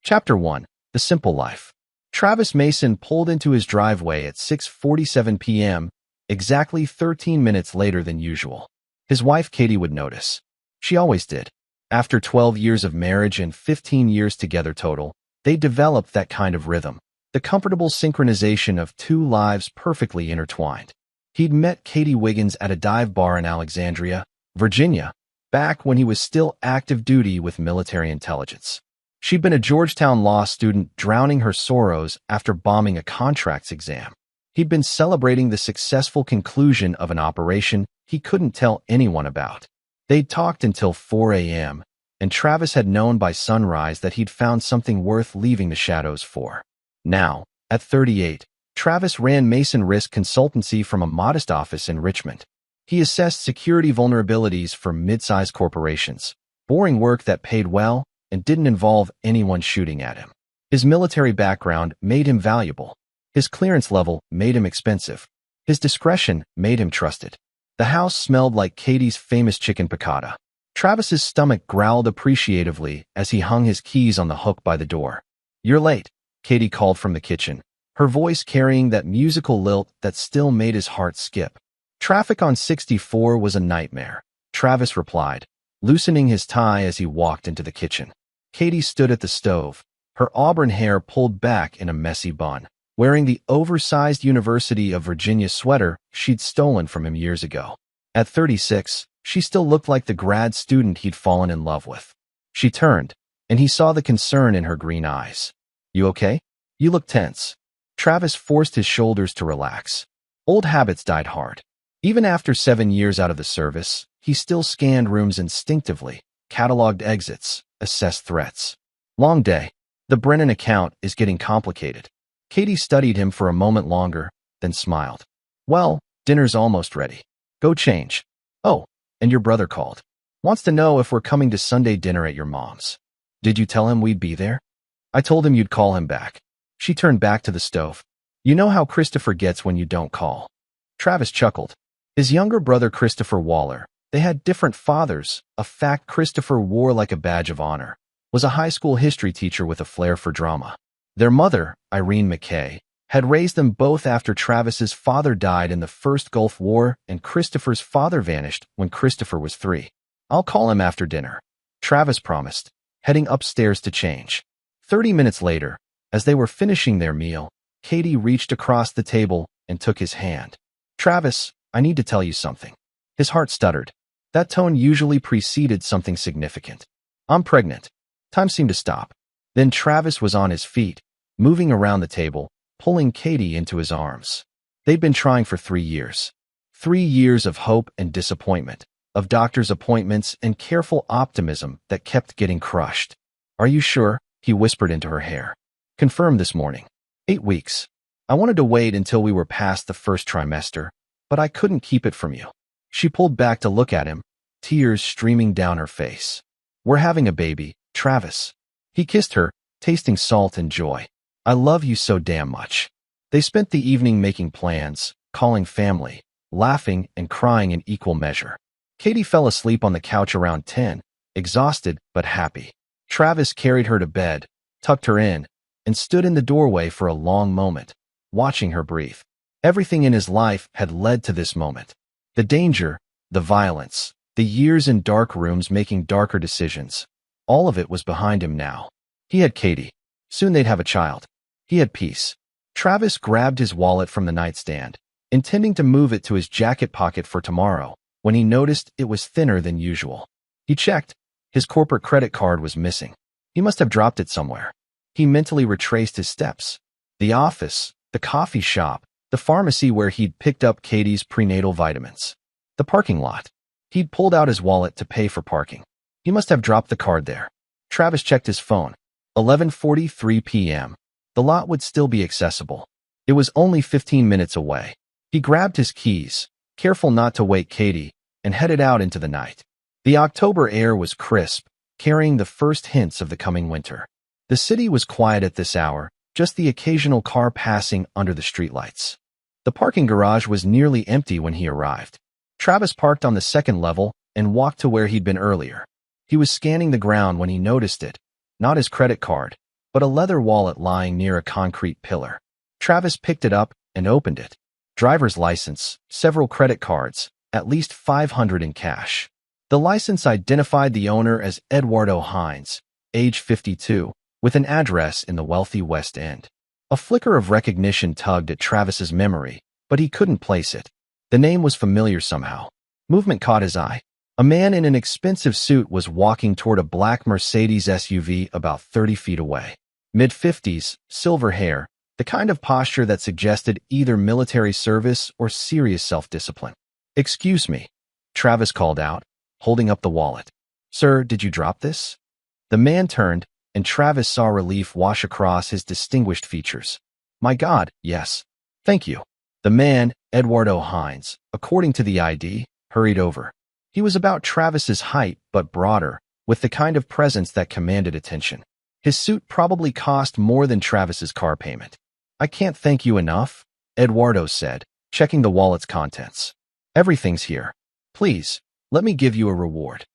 Chapter 1. The Simple Life. Travis Mason pulled into his driveway at 6:47 p.m., exactly 13 minutes later than usual. His wife Katie would notice. She always did. After 12 years of marriage and 15 years together total, they developed that kind of rhythm, the comfortable synchronization of two lives perfectly intertwined. He'd met Katie Wiggins at a dive bar in Alexandria, Virginia, back when he was still active duty with military intelligence. She'd been a Georgetown law student drowning her sorrows after bombing a contracts exam. He'd been celebrating the successful conclusion of an operation he couldn't tell anyone about. They'd talked until 4 a.m., and Travis had known by sunrise that he'd found something worth leaving the shadows for. Now, at 38, Travis ran Mason Risk Consultancy from a modest office in Richmond. He assessed security vulnerabilities for mid-sized corporations, boring work that paid well and didn't involve anyone shooting at him. His military background made him valuable. His clearance level made him expensive. His discretion made him trusted. The house smelled like Katie's famous chicken piccata. Travis's stomach growled appreciatively as he hung his keys on the hook by the door. "You're late," Katie called from the kitchen, her voice carrying that musical lilt that still made his heart skip. "Traffic on 64 was a nightmare," Travis replied, loosening his tie as he walked into the kitchen. Katie stood at the stove, her auburn hair pulled back in a messy bun, wearing the oversized University of Virginia sweater she'd stolen from him years ago. At 36, she still looked like the grad student he'd fallen in love with. She turned, and he saw the concern in her green eyes. "You okay? You look tense." Travis forced his shoulders to relax. Old habits died hard. Even after 7 years out of the service, he still scanned rooms instinctively, cataloged exits, assessed threats. "Long day. The Brennan account is getting complicated." Katie studied him for a moment longer, then smiled. "Well, dinner's almost ready. Go change. Oh, and your brother called. Wants to know if we're coming to Sunday dinner at your mom's. Did you tell him we'd be there?" "I told him you'd call him back." She turned back to the stove. "You know how Christopher gets when you don't call." Travis chuckled. His younger brother Christopher Waller, they had different fathers, a fact Christopher wore like a badge of honor, was a high school history teacher with a flair for drama. Their mother, Irene McKay, had raised them both after Travis's father died in the First Gulf War and Christopher's father vanished when Christopher was 3. "I'll call him after dinner," Travis promised, heading upstairs to change. 30 minutes later, as they were finishing their meal, Katie reached across the table and took his hand. "Travis, I need to tell you something." His heart stuttered. That tone usually preceded something significant. "I'm pregnant." Time seemed to stop. Then Travis was on his feet, moving around the table, pulling Katie into his arms. They'd been trying for 3 years. 3 years of hope and disappointment, of doctor's appointments and careful optimism that kept getting crushed. "Are you sure?" he whispered into her hair. "Confirmed this morning. 8 weeks. I wanted to wait until we were past the first trimester, but I couldn't keep it from you." She pulled back to look at him, tears streaming down her face. "We're having a baby, Travis." He kissed her, tasting salt and joy. "I love you so damn much." They spent the evening making plans, calling family, laughing and crying in equal measure. Katie fell asleep on the couch around 10, exhausted but happy. Travis carried her to bed, tucked her in, and stood in the doorway for a long moment, watching her breathe. Everything in his life had led to this moment. The danger, the violence, the years in dark rooms making darker decisions. All of it was behind him now. He had Katie. Soon they'd have a child. He had peace. Travis grabbed his wallet from the nightstand, intending to move it to his jacket pocket for tomorrow, when he noticed it was thinner than usual. He checked. His corporate credit card was missing. He must have dropped it somewhere. He mentally retraced his steps. The office, the coffee shop, the pharmacy where he'd picked up Katie's prenatal vitamins. The parking lot. He'd pulled out his wallet to pay for parking. He must have dropped the card there. Travis checked his phone. 11:43 p.m. The lot would still be accessible. It was only 15 minutes away. He grabbed his keys, careful not to wake Katie, and headed out into the night. The October air was crisp, carrying the first hints of the coming winter. The city was quiet at this hour, just the occasional car passing under the streetlights. The parking garage was nearly empty when he arrived. Travis parked on the second level and walked to where he'd been earlier. He was scanning the ground when he noticed it, not his credit card, but a leather wallet lying near a concrete pillar. Travis picked it up and opened it. Driver's license, several credit cards, at least $500 in cash. The license identified the owner as Eduardo Hines, age 52, with an address in the wealthy West End. A flicker of recognition tugged at Travis's memory, but he couldn't place it. The name was familiar somehow. Movement caught his eye. A man in an expensive suit was walking toward a black Mercedes SUV about 30 feet away. Mid-50s, silver hair, the kind of posture that suggested either military service or serious self-discipline. "Excuse me," Travis called out, holding up the wallet. "Sir, did you drop this?" The man turned, and Travis saw relief wash across his distinguished features. "My God, yes. Thank you." The man, Eduardo Hines, according to the ID, hurried over. He was about Travis's height, but broader, with the kind of presence that commanded attention. His suit probably cost more than Travis's car payment. "I can't thank you enough," Eduardo said, checking the wallet's contents. "Everything's here. Please, let me give you a reward."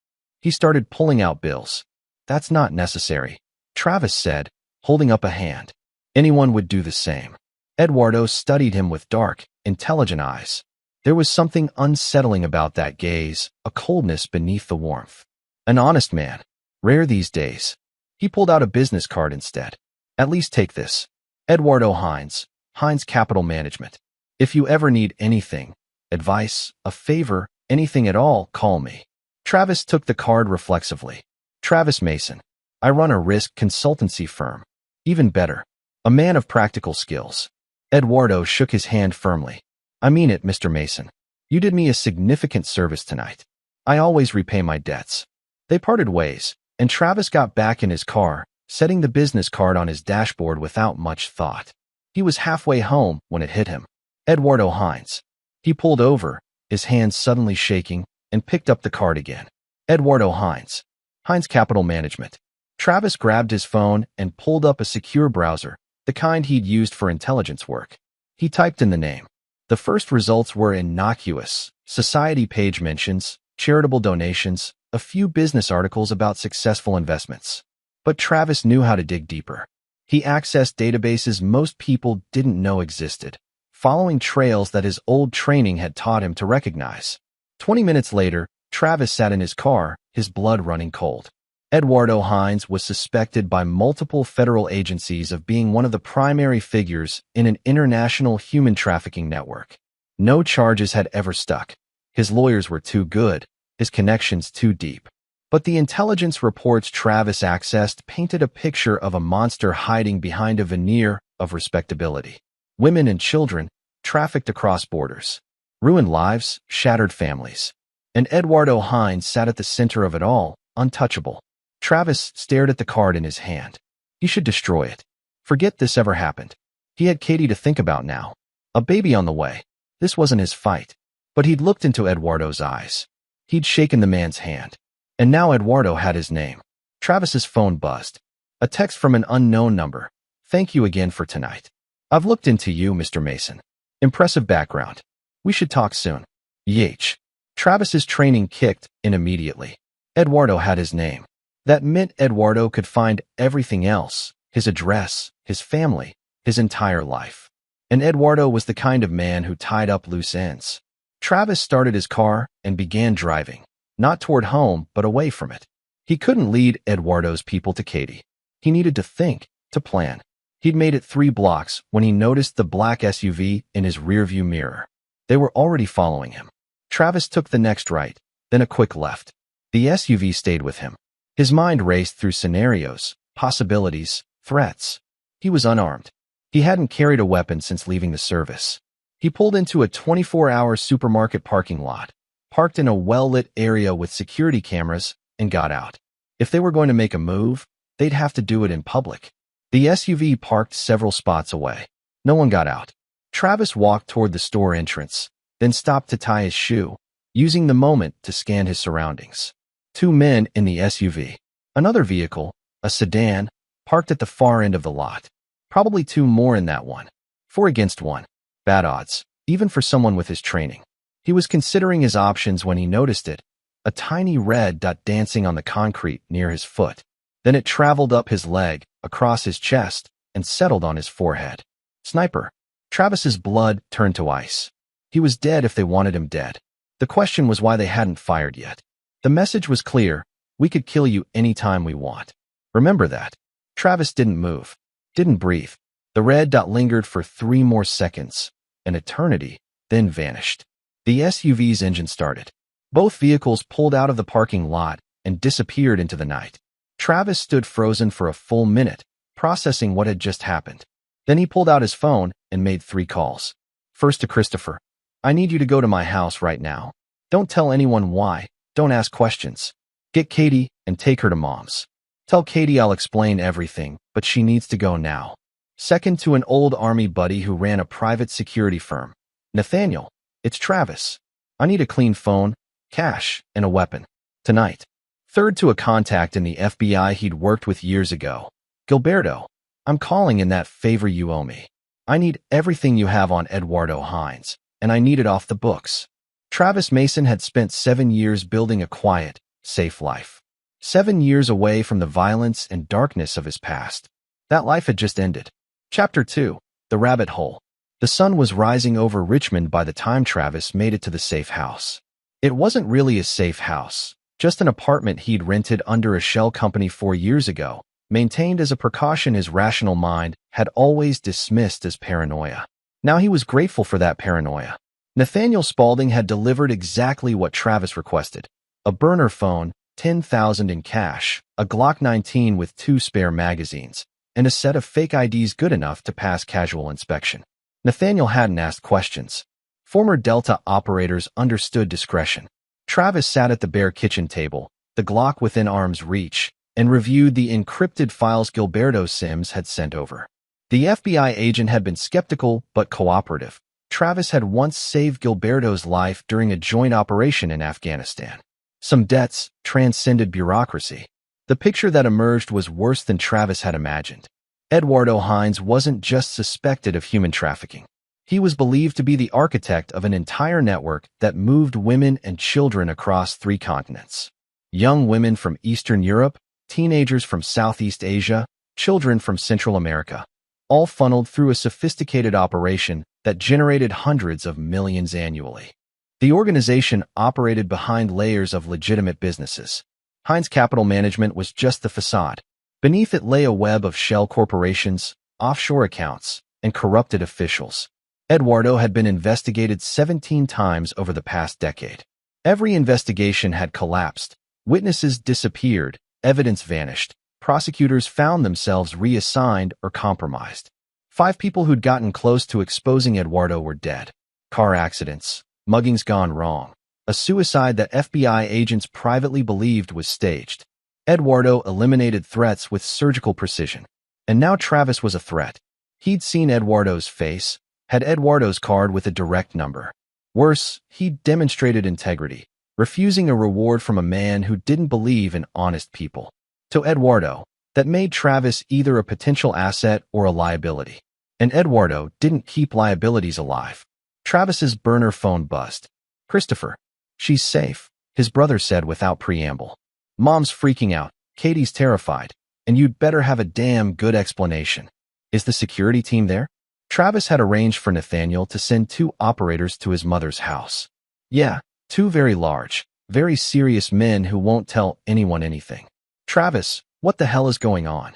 He started pulling out bills. "That's not necessary," Travis said, holding up a hand. "Anyone would do the same." Eduardo studied him with dark, intelligent eyes. There was something unsettling about that gaze, a coldness beneath the warmth. An honest man. Rare these days. He pulled out a business card instead. "At least take this. Eduardo Hines, Hines Capital Management. If you ever need anything, advice, a favor, anything at all, call me." Travis took the card reflexively. "Travis Mason. I run a risk consultancy firm. Even better, a man of practical skills." Eduardo shook his hand firmly. "I mean it, Mr. Mason. You did me a significant service tonight. I always repay my debts." They parted ways, and Travis got back in his car, setting the business card on his dashboard without much thought. He was halfway home when it hit him. Eduardo Hines. He pulled over, his hands suddenly shaking, and picked up the card again. Eduardo Hines. Hines Capital Management. Travis grabbed his phone and pulled up a secure browser, the kind he'd used for intelligence work. He typed in the name. The first results were innocuous. Society page mentions, charitable donations, a few business articles about successful investments. But Travis knew how to dig deeper. He accessed databases most people didn't know existed, following trails that his old training had taught him to recognize. 20 minutes later, Travis sat in his car, his blood running cold. Eduardo Hines was suspected by multiple federal agencies of being one of the primary figures in an international human trafficking network. No charges had ever stuck. His lawyers were too good, his connections too deep. But the intelligence reports Travis accessed painted a picture of a monster hiding behind a veneer of respectability. Women and children trafficked across borders. Ruined lives, shattered families. And Eduardo Hines sat at the center of it all, untouchable. Travis stared at the card in his hand. He should destroy it. Forget this ever happened. He had Katie to think about now. A baby on the way. This wasn't his fight. But he'd looked into Eduardo's eyes. He'd shaken the man's hand. And now Eduardo had his name. Travis's phone buzzed. A text from an unknown number. "Thank you again for tonight. I've looked into you, Mr. Mason. Impressive background. We should talk soon. YH." Travis's training kicked in immediately. Eduardo had his name. That meant Eduardo could find everything else, his address, his family, his entire life. And Eduardo was the kind of man who tied up loose ends. Travis started his car and began driving, not toward home, but away from it. He couldn't lead Eduardo's people to Katie. He needed to think, to plan. He'd made it 3 blocks when he noticed the black SUV in his rearview mirror. They were already following him. Travis took the next right, then a quick left. The SUV stayed with him. His mind raced through scenarios, possibilities, threats. He was unarmed. He hadn't carried a weapon since leaving the service. He pulled into a 24-hour supermarket parking lot, parked in a well-lit area with security cameras, and got out. If they were going to make a move, they'd have to do it in public. The SUV parked several spots away. No one got out. Travis walked toward the store entrance, then stopped to tie his shoe, using the moment to scan his surroundings. 2 men in the SUV. Another vehicle, a sedan, parked at the far end of the lot. Probably 2 more in that one. 4 against 1. Bad odds, even for someone with his training. He was considering his options when he noticed it, a tiny red dot dancing on the concrete near his foot. Then it traveled up his leg, across his chest, and settled on his forehead. Sniper. Travis's blood turned to ice. He was dead if they wanted him dead. The question was why they hadn't fired yet. The message was clear: we could kill you anytime we want. Remember that. Travis didn't move, didn't breathe. The red dot lingered for 3 more seconds, an eternity, then vanished. The SUV's engine started. Both vehicles pulled out of the parking lot and disappeared into the night. Travis stood frozen for a full minute, processing what had just happened. Then he pulled out his phone and made 3 calls. First to Christopher. I need you to go to my house right now. Don't tell anyone why. Don't ask questions. Get Katie and take her to Mom's. Tell Katie I'll explain everything, but she needs to go now. Second to an old army buddy who ran a private security firm. Nathaniel, it's Travis. I need a clean phone, cash, and a weapon. Tonight. Third to a contact in the FBI he'd worked with years ago. Gilberto, I'm calling in that favor you owe me. I need everything you have on Eduardo Hines, and I need it off the books. Travis Mason had spent 7 years building a quiet, safe life. 7 years away from the violence and darkness of his past. That life had just ended. Chapter 2. The Rabbit Hole. The sun was rising over Richmond by the time Travis made it to the safe house. It wasn't really a safe house, just an apartment he'd rented under a shell company 4 years ago, maintained as a precaution his rational mind had always dismissed as paranoia. Now he was grateful for that paranoia. Nathaniel Spaulding had delivered exactly what Travis requested: a burner phone, $10,000 in cash, a Glock 19 with 2 spare magazines, and a set of fake IDs good enough to pass casual inspection. Nathaniel hadn't asked questions. Former Delta operators understood discretion. Travis sat at the bare kitchen table, the Glock within arm's reach, and reviewed the encrypted files Gilberto Sims had sent over. The FBI agent had been skeptical but cooperative. Travis had once saved Gilberto's life during a joint operation in Afghanistan. Some debts transcended bureaucracy. The picture that emerged was worse than Travis had imagined. Eduardo Hines wasn't just suspected of human trafficking. He was believed to be the architect of an entire network that moved women and children across 3 continents. Young women from Eastern Europe, teenagers from Southeast Asia, children from Central America, all funneled through a sophisticated operation that generated hundreds of millions annually. The organization operated behind layers of legitimate businesses. Hines Capital Management was just the facade. Beneath it lay a web of shell corporations, offshore accounts, and corrupted officials. Eduardo had been investigated 17 times over the past decade. Every investigation had collapsed. Witnesses disappeared, evidence vanished. Prosecutors found themselves reassigned or compromised. 5 people who'd gotten close to exposing Eduardo were dead. Car accidents, muggings gone wrong, a suicide that FBI agents privately believed was staged. Eduardo eliminated threats with surgical precision. And now Travis was a threat. He'd seen Eduardo's face, had Eduardo's card with a direct number. Worse, he'd demonstrated integrity, refusing a reward from a man who didn't believe in honest people. To Eduardo, that made Travis either a potential asset or a liability. And Eduardo didn't keep liabilities alive. Travis's burner phone buzzed. Christopher. She's safe, his brother said without preamble. Mom's freaking out, Katie's terrified, and you'd better have a damn good explanation. Is the security team there? Travis had arranged for Nathaniel to send 2 operators to his mother's house. Yeah, 2 very large, very serious men who won't tell anyone anything. Travis, what the hell is going on?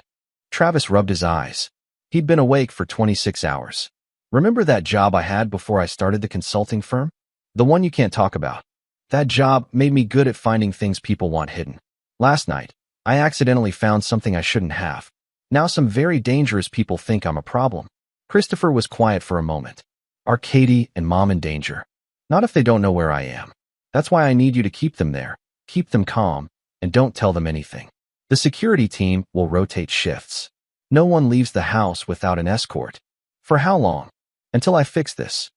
Travis rubbed his eyes. He'd been awake for 26 hours. Remember that job I had before I started the consulting firm? The one you can't talk about. That job made me good at finding things people want hidden. Last night, I accidentally found something I shouldn't have. Now some very dangerous people think I'm a problem. Christopher was quiet for a moment. Are Katie and Mom in danger? Not if they don't know where I am. That's why I need you to keep them there, keep them calm, and don't tell them anything. The security team will rotate shifts. No one leaves the house without an escort. For how long? Until I fix this.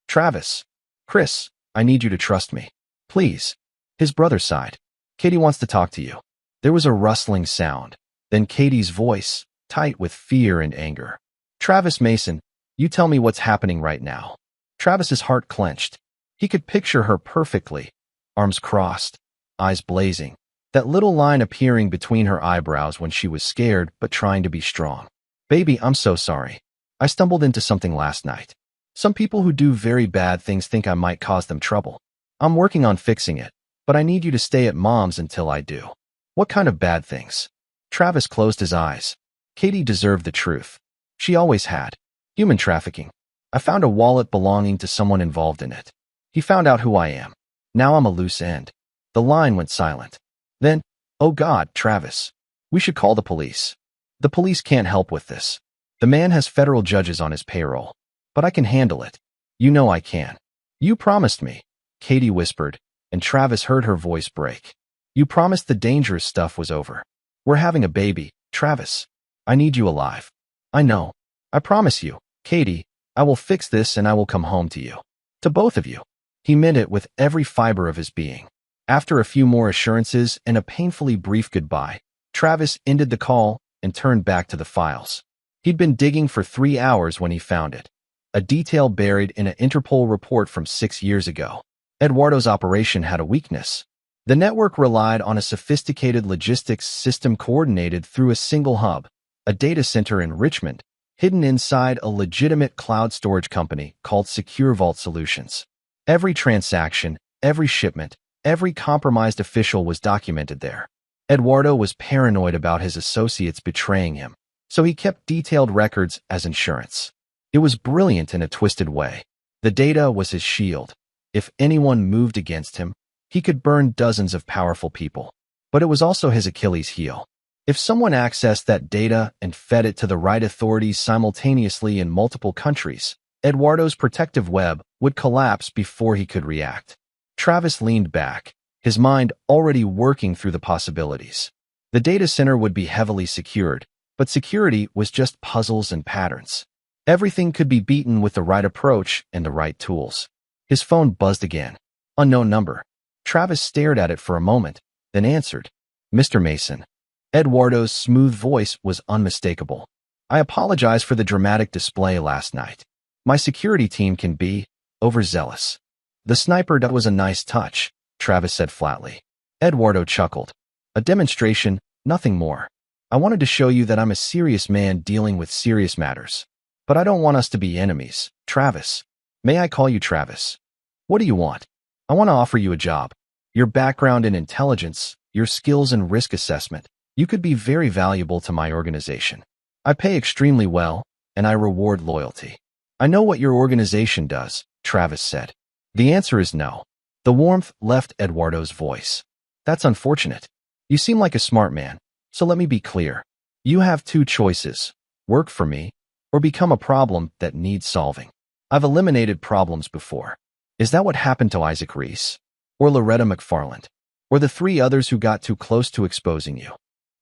Travis. Chris, I need you to trust me. Please. His brother sighed. Katie wants to talk to you. There was a rustling sound. Then Katie's voice, tight with fear and anger. Travis Mason, you tell me what's happening right now. Travis's heart clenched. He could picture her perfectly. Arms crossed, eyes blazing, That little line appearing between her eyebrows when she was scared but trying to be strong. Baby, I'm so sorry. I stumbled into something last night. Some people who do very bad things think I might cause them trouble. I'm working on fixing it, but I need you to stay at Mom's until I do. What kind of bad things? Travis closed his eyes. Katie deserved the truth. She always had. Human trafficking. I found a wallet belonging to someone involved in it. He found out who I am. Now I'm a loose end. The line went silent. Then, oh God, Travis. We should call the police. The police can't help with this. The man has federal judges on his payroll. But I can handle it. You know I can. You promised me, Katie whispered, and Travis heard her voice break. You promised the dangerous stuff was over. We're having a baby, Travis. I need you alive. I know. I promise you, Katie, I will fix this and I will come home to you. To both of you. He meant it with every fiber of his being. After a few more assurances and a painfully brief goodbye, Travis ended the call and turned back to the files. He'd been digging for 3 hours when he found it. A detail buried in an Interpol report from 6 years ago. Eduardo's operation had a weakness. The network relied on a sophisticated logistics system coordinated through a single hub, a data center in Richmond, hidden inside a legitimate cloud storage company called Secure Vault Solutions. Every transaction, every shipment, every compromised official was documented there. Eduardo was paranoid about his associates betraying him, so he kept detailed records as insurance. It was brilliant in a twisted way. The data was his shield. If anyone moved against him, he could burn dozens of powerful people. But it was also his Achilles heel. If someone accessed that data and fed it to the right authorities simultaneously in multiple countries, Eduardo's protective web would collapse before he could react. Travis leaned back, his mind already working through the possibilities. The data center would be heavily secured, but security was just puzzles and patterns. Everything could be beaten with the right approach and the right tools. His phone buzzed again. Unknown number. Travis stared at it for a moment, then answered. Mr. Mason. Eduardo's smooth voice was unmistakable. I apologize for the dramatic display last night. My security team can be overzealous. The sniper, that was a nice touch, Travis said flatly. Eduardo chuckled. A demonstration, nothing more. I wanted to show you that I'm a serious man dealing with serious matters. But I don't want us to be enemies, Travis. May I call you Travis? What do you want? I want to offer you a job. Your background in intelligence, your skills in risk assessment, you could be very valuable to my organization. I pay extremely well, and I reward loyalty. I know what your organization does, Travis said. The answer is no. The warmth left Eduardo's voice. That's unfortunate. You seem like a smart man, so let me be clear. You have two choices: work for me, or become a problem that needs solving. I've eliminated problems before. Is that what happened to Isaac Reese? Or Loretta McFarland? Or the 3 others who got too close to exposing you?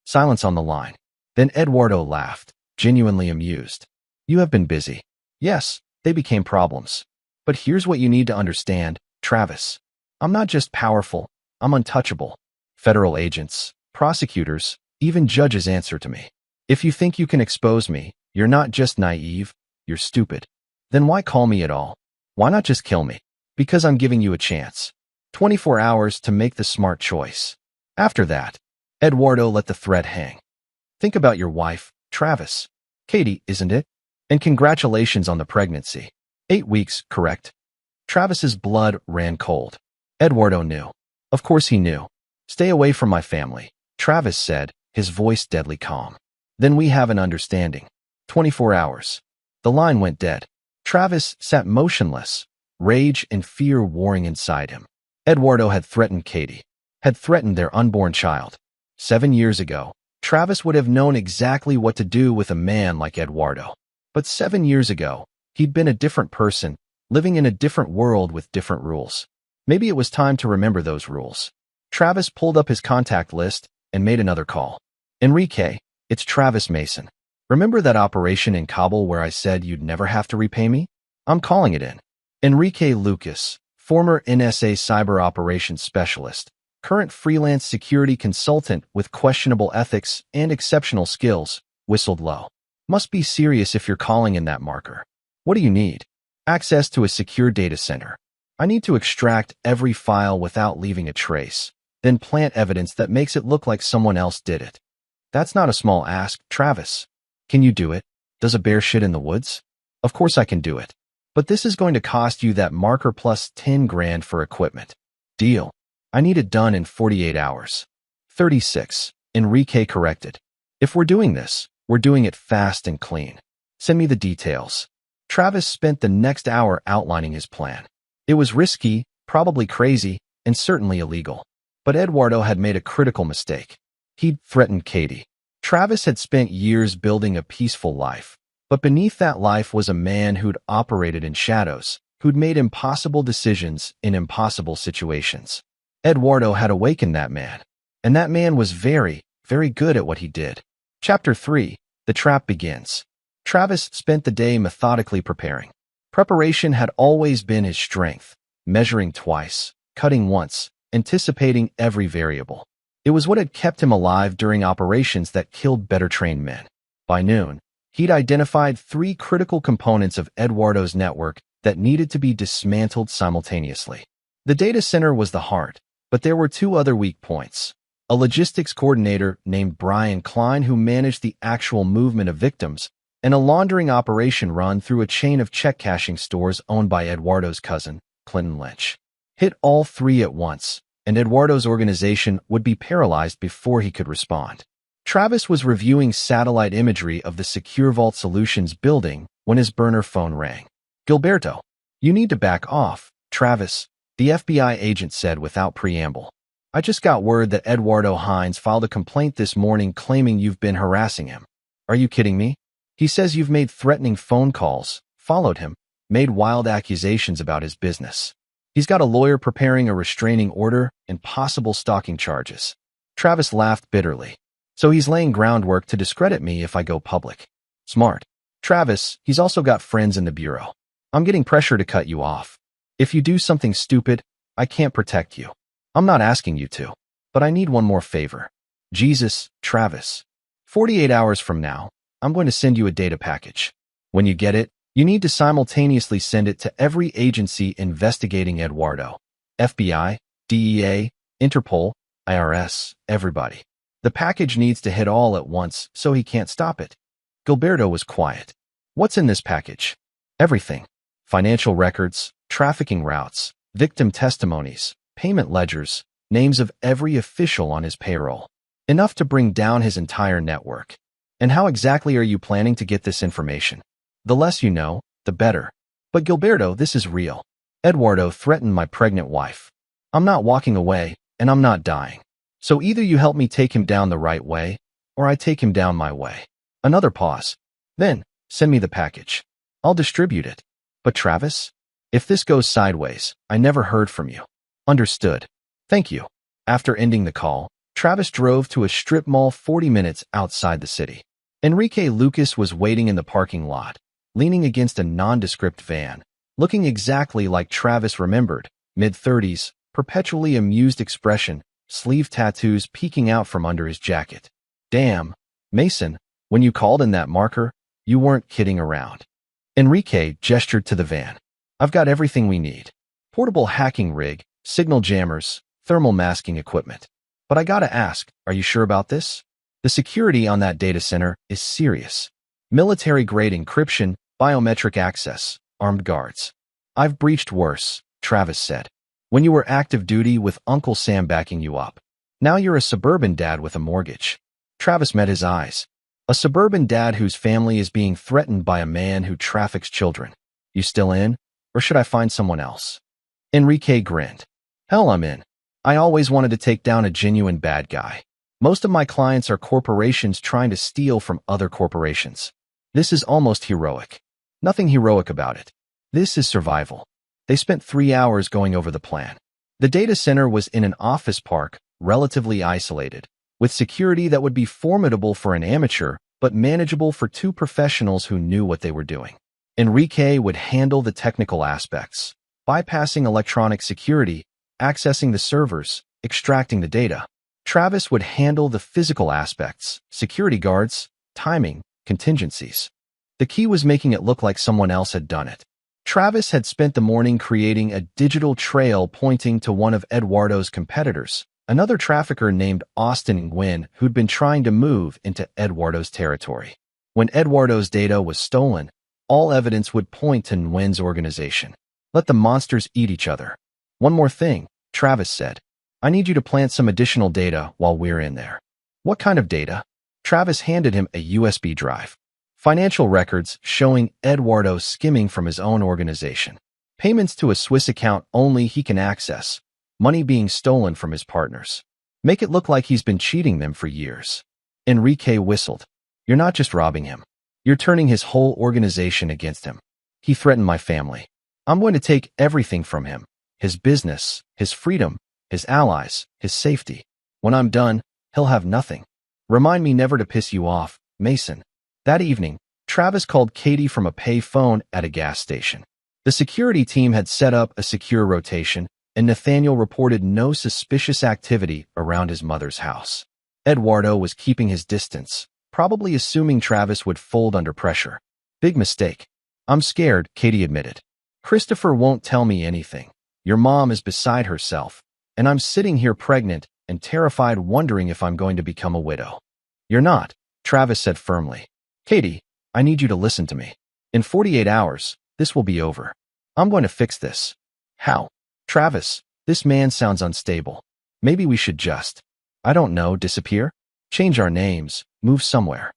Silence on the line. Then Eduardo laughed, genuinely amused. You have been busy. Yes, they became problems. But here's what you need to understand, Travis. I'm not just powerful, I'm untouchable. Federal agents, prosecutors, even judges answer to me. If you think you can expose me, you're not just naive, you're stupid. Then why call me at all? Why not just kill me? Because I'm giving you a chance. 24 hours to make the smart choice. After that, Eduardo let the threat hang. Think about your wife, Travis. Katie, isn't it? And congratulations on the pregnancy. 8 weeks, correct? Travis's blood ran cold. Eduardo knew. Of course he knew. Stay away from my family, Travis said, his voice deadly calm. Then we have an understanding. 24 hours. The line went dead. Travis sat motionless, rage and fear warring inside him. Eduardo had threatened Katie, had threatened their unborn child. 7 years ago, Travis would have known exactly what to do with a man like Eduardo. But 7 years ago, he'd been a different person, living in a different world with different rules. Maybe it was time to remember those rules. Travis pulled up his contact list and made another call. Enrique, it's Travis Mason. Remember that operation in Kabul where I said you'd never have to repay me? I'm calling it in. Enrique Lucas, former NSA cyber operations specialist, current freelance security consultant with questionable ethics and exceptional skills, whistled low. Must be serious if you're calling in that marker. What do you need? Access to a secure data center. I need to extract every file without leaving a trace. then plant evidence that makes it look like someone else did it. That's not a small ask, Travis. Can you do it? Does a bear shit in the woods? Of course I can do it. But this is going to cost you that marker plus 10 grand for equipment. Deal. I need it done in 48 hours. 36. Enrique corrected. If we're doing this, we're doing it fast and clean. Send me the details. Travis spent the next hour outlining his plan. It was risky, probably crazy, and certainly illegal. But Eduardo had made a critical mistake. He'd threatened Katie. Travis had spent years building a peaceful life, but beneath that life was a man who'd operated in shadows, who'd made impossible decisions in impossible situations. Eduardo had awakened that man, and that man was very, very good at what he did. Chapter 3. The Trap Begins. Travis spent the day methodically preparing. Preparation had always been his strength, measuring twice, cutting once, anticipating every variable. It was what had kept him alive during operations that killed better-trained men. By noon, he'd identified 3 critical components of Eduardo's network that needed to be dismantled simultaneously. The data center was the heart, but there were 2 other weak points. A logistics coordinator named Brian Klein who managed the actual movement of victims, and a laundering operation run through a chain of check-cashing stores owned by Eduardo's cousin, Clinton Lynch. Hit all 3 at once, and Eduardo's organization would be paralyzed before he could respond. Travis was reviewing satellite imagery of the Secure Vault Solutions building when his burner phone rang. Gilberto, you need to back off, Travis, the FBI agent said without preamble. I just got word that Eduardo Hines filed a complaint this morning claiming you've been harassing him. Are you kidding me? He says you've made threatening phone calls, followed him, made wild accusations about his business. He's got a lawyer preparing a restraining order and possible stalking charges. Travis laughed bitterly. So he's laying groundwork to discredit me if I go public. Smart. Travis, he's also got friends in the bureau. I'm getting pressure to cut you off. If you do something stupid, I can't protect you. I'm not asking you to, but I need one more favor. Jesus, Travis. 48 hours from now, I'm going to send you a data package. When you get it, you need to simultaneously send it to every agency investigating Eduardo. FBI, DEA, Interpol, IRS, everybody. The package needs to hit all at once so he can't stop it. Gilberto was quiet. What's in this package? Everything. Financial records, trafficking routes, victim testimonies, payment ledgers, names of every official on his payroll. Enough to bring down his entire network. And how exactly are you planning to get this information? The less you know, the better. But Gilberto, this is real. Eduardo threatened my pregnant wife. I'm not walking away, and I'm not dying. So either you help me take him down the right way, or I take him down my way. Another pause. Then, send me the package. I'll distribute it. But Travis? If this goes sideways, I never heard from you. Understood. Thank you. After ending the call, Travis drove to a strip mall 40 minutes outside the city. Enrique Lucas was waiting in the parking lot, leaning against a nondescript van, looking exactly like Travis remembered, mid-30s, perpetually amused expression, sleeve tattoos peeking out from under his jacket. Damn, Mason, when you called in that marker, you weren't kidding around. Enrique gestured to the van. I've got everything we need. Portable hacking rig, signal jammers, thermal masking equipment. But I gotta ask, are you sure about this? The security on that data center is serious. Military-grade encryption, biometric access, armed guards. I've breached worse, Travis said. When you were active duty with Uncle Sam backing you up. Now you're a suburban dad with a mortgage. Travis met his eyes. A suburban dad whose family is being threatened by a man who traffics children. You still in? Or should I find someone else? Enrique grinned. Hell, I'm in. I always wanted to take down a genuine bad guy. Most of my clients are corporations trying to steal from other corporations. This is almost heroic. Nothing heroic about it. This is survival. They spent 3 hours going over the plan. The data center was in an office park, relatively isolated, with security that would be formidable for an amateur, but manageable for 2 professionals who knew what they were doing. Enrique would handle the technical aspects, bypassing electronic security, accessing the servers, extracting the data. Travis would handle the physical aspects, security guards, timing, contingencies. The key was making it look like someone else had done it. Travis had spent the morning creating a digital trail pointing to one of Eduardo's competitors, another trafficker named Austin Nguyen who'd been trying to move into Eduardo's territory. When Eduardo's data was stolen, all evidence would point to Nguyen's organization. Let the monsters eat each other. One more thing, Travis said. I need you to plant some additional data while we're in there. What kind of data? Travis handed him a USB drive. Financial records showing Eduardo skimming from his own organization. Payments to a Swiss account only he can access. Money being stolen from his partners. Make it look like he's been cheating them for years. Enrique whistled. You're not just robbing him. You're turning his whole organization against him. He threatened my family. I'm going to take everything from him. His business, his freedom, his allies, his safety. When I'm done, he'll have nothing. Remind me never to piss you off, Mason. That evening, Travis called Katie from a pay phone at a gas station. The security team had set up a secure rotation, and Nathaniel reported no suspicious activity around his mother's house. Eduardo was keeping his distance, probably assuming Travis would fold under pressure. Big mistake. I'm scared, Katie admitted. Christopher won't tell me anything. Your mom is beside herself, and I'm sitting here pregnant and terrified, wondering if I'm going to become a widow. You're not, Travis said firmly. Katie, I need you to listen to me. In 48 hours, this will be over. I'm going to fix this. How? Travis, this man sounds unstable. Maybe we should just, I don't know, disappear? Change our names, move somewhere.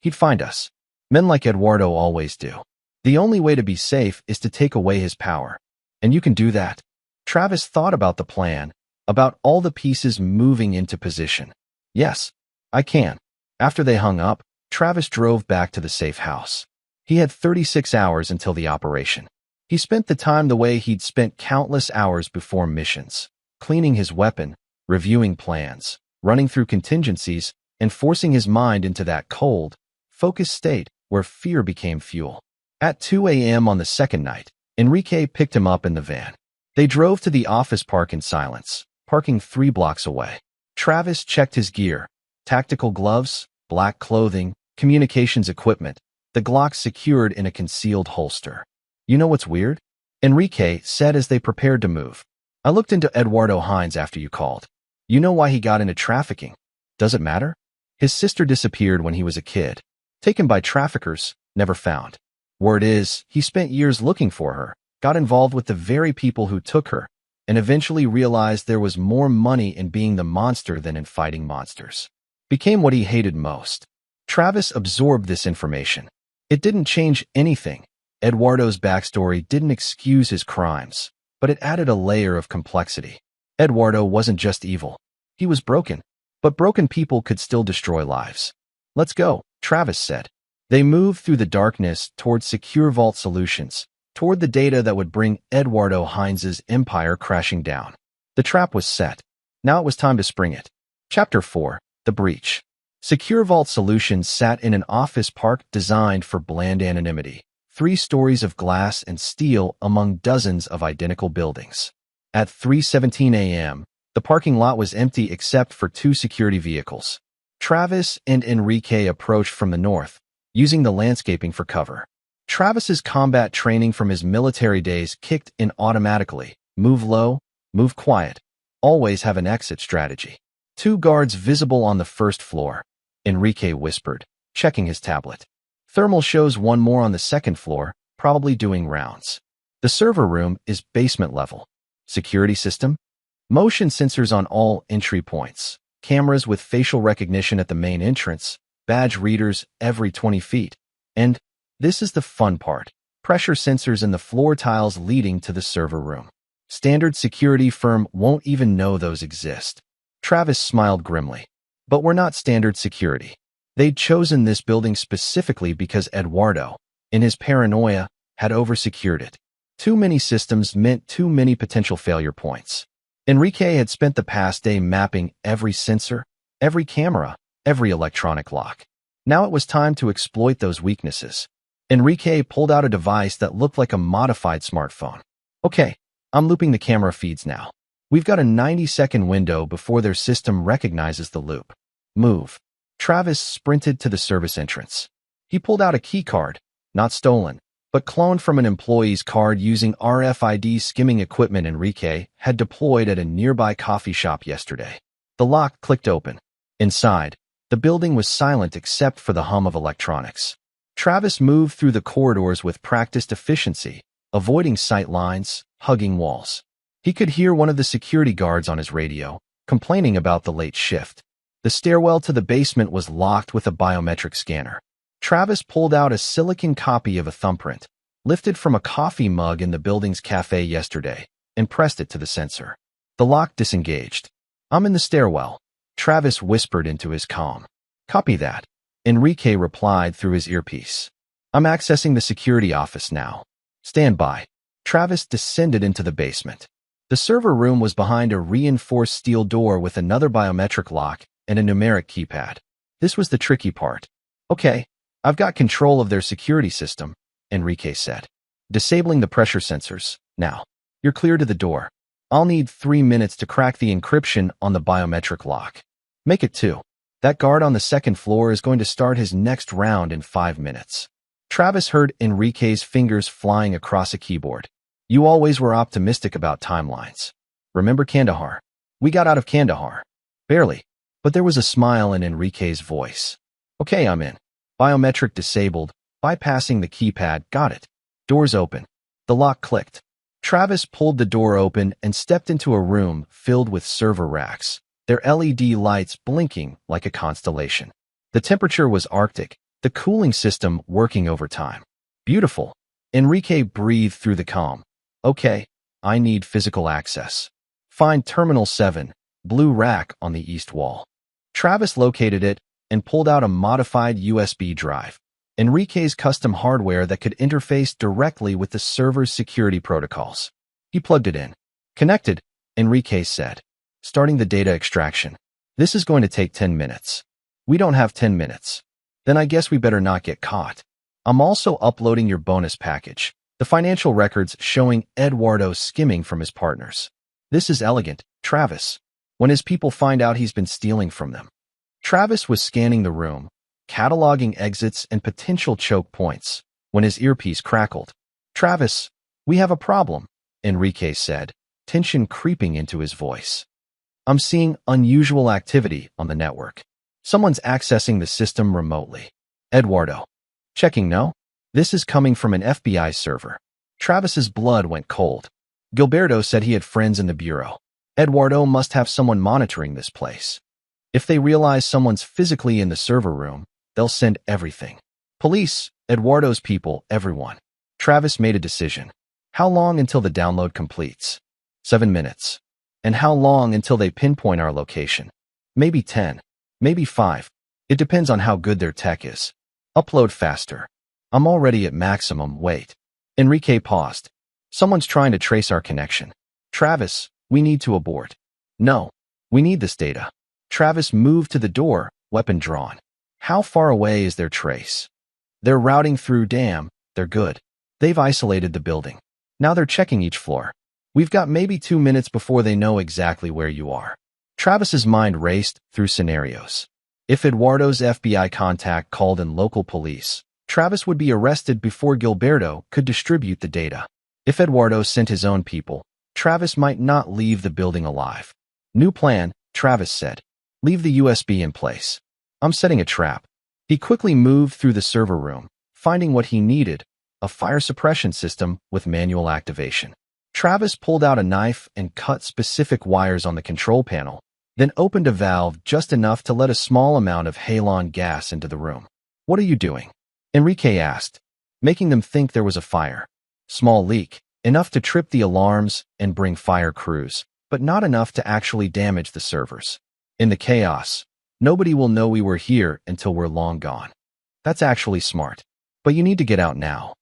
He'd find us. Men like Eduardo always do. The only way to be safe is to take away his power. And you can do that. Travis thought about the plan, about all the pieces moving into position. Yes, I can. After they hung up, Travis drove back to the safe house. He had 36 hours until the operation. He spent the time the way he'd spent countless hours before missions, cleaning his weapon, reviewing plans, running through contingencies, and forcing his mind into that cold, focused state where fear became fuel. At 2 a.m. on the second night, Enrique picked him up in the van. They drove to the office park in silence, parking 3 blocks away. Travis checked his gear, tactical gloves, black clothing, communications equipment, the Glock secured in a concealed holster. You know what's weird? Enrique said as they prepared to move. I looked into Eduardo Hines after you called. You know why he got into trafficking? Does it matter? His sister disappeared when he was a kid. Taken by traffickers, never found. Word is, he spent years looking for her, got involved with the very people who took her, and eventually realized there was more money in being the monster than in fighting monsters. Became what he hated most. Travis absorbed this information. It didn't change anything. Eduardo's backstory didn't excuse his crimes, but it added a layer of complexity. Eduardo wasn't just evil. He was broken, but broken people could still destroy lives. Let's go, Travis said. They moved through the darkness toward secure vault solutions, toward the data that would bring Eduardo Hines's empire crashing down. The trap was set. Now it was time to spring it. Chapter 4, The Breach. Secure Vault Solutions sat in an office park designed for bland anonymity. 3 stories of glass and steel among dozens of identical buildings. At 3:17 a.m., the parking lot was empty except for 2 security vehicles. Travis and Enrique approached from the north, using the landscaping for cover. Travis's combat training from his military days kicked in automatically. Move low, move quiet. Always have an exit strategy. 2 guards visible on the first floor, Enrique whispered, checking his tablet. Thermal shows 1 more on the second floor, probably doing rounds. The server room is basement level. Security system? Motion sensors on all entry points. Cameras with facial recognition at the main entrance. Badge readers every 20 feet. And this is the fun part. Pressure sensors in the floor tiles leading to the server room. Standard security firm won't even know those exist. Travis smiled grimly. But we're not standard security. They'd chosen this building specifically because Eduardo, in his paranoia, had oversecured it. Too many systems meant too many potential failure points. Enrique had spent the past day mapping every sensor, every camera, every electronic lock. Now it was time to exploit those weaknesses. Enrique pulled out a device that looked like a modified smartphone. Okay, I'm looping the camera feeds now. We've got a 90-second window before their system recognizes the loop. Move. Travis sprinted to the service entrance. He pulled out a key card, not stolen, but cloned from an employee's card using RFID skimming equipment Enrique had deployed at a nearby coffee shop yesterday. The lock clicked open. Inside, the building was silent except for the hum of electronics. Travis moved through the corridors with practiced efficiency, avoiding sight lines, hugging walls. He could hear one of the security guards on his radio, complaining about the late shift. The stairwell to the basement was locked with a biometric scanner. Travis pulled out a silicon copy of a thumbprint, lifted from a coffee mug in the building's cafe yesterday, and pressed it to the sensor. The lock disengaged. "I'm in the stairwell," Travis whispered into his comm. "Copy that," Enrique replied through his earpiece. "I'm accessing the security office now. Stand by." Travis descended into the basement. The server room was behind a reinforced steel door with another biometric lock and a numeric keypad. This was the tricky part. "Okay, I've got control of their security system," Enrique said. "Disabling the pressure sensors. Now, you're clear to the door. I'll need 3 minutes to crack the encryption on the biometric lock. Make it 2. That guard on the second floor is going to start his next round in 5 minutes." Travis heard Enrique's fingers flying across a keyboard. "You always were optimistic about timelines. Remember Kandahar? We got out of Kandahar. Barely. But there was a smile in Enrique's voice. "Okay, I'm in. Biometric disabled. Bypassing the keypad. Got it." Doors open. The lock clicked. Travis pulled the door open and stepped into a room filled with server racks, their LED lights blinking like a constellation. The temperature was Arctic, the cooling system working overtime. "Beautiful." Enrique breathed through the comm. "Okay, I need physical access. Find Terminal 7, blue rack on the east wall." Travis located it and pulled out a modified USB drive, Enrique's custom hardware that could interface directly with the server's security protocols. He plugged it in. "Connected," Enrique said, starting the data extraction. "This is going to take 10 minutes. We don't have 10 minutes. Then I guess we better not get caught. I'm also uploading your bonus package, the financial records showing Eduardo skimming from his partners. This is elegant, Travis. When his people find out he's been stealing from them." Travis was scanning the room, cataloging exits and potential choke points, when his earpiece crackled. "Travis, we have a problem," Enrique said, tension creeping into his voice. "I'm seeing unusual activity on the network. Someone's accessing the system remotely." "Eduardo." "Checking no? This is coming from an FBI server." Travis's blood went cold. Gilberto said he had friends in the bureau. Eduardo must have someone monitoring this place. If they realize someone's physically in the server room, they'll send everything. Police, Eduardo's people, everyone. Travis made a decision. How long until the download completes? 7 minutes. And how long until they pinpoint our location? Maybe 10. Maybe 5. It depends on how good their tech is. Upload faster. I'm already at maximum wait. Enrique paused. Someone's trying to trace our connection. Travis, we need to abort. No, we need this data. Travis moved to the door, weapon drawn. How far away is their trace? They're routing through. Damn, they're good. They've isolated the building. Now they're checking each floor. We've got maybe 2 minutes before they know exactly where you are. Travis's mind raced through scenarios. If Eduardo's FBI contact called in local police, Travis would be arrested before Gilberto could distribute the data. If Eduardo sent his own people, Travis might not leave the building alive. New plan, Travis said. Leave the USB in place. I'm setting a trap. He quickly moved through the server room, finding what he needed, a fire suppression system with manual activation. Travis pulled out a knife and cut specific wires on the control panel, then opened a valve just enough to let a small amount of halon gas into the room. "What are you doing?" Enrique asked, making them think there was a fire. Small leak, enough to trip the alarms and bring fire crews, but not enough to actually damage the servers. In the chaos, nobody will know we were here until we're long gone. That's actually smart. But you need to get out now.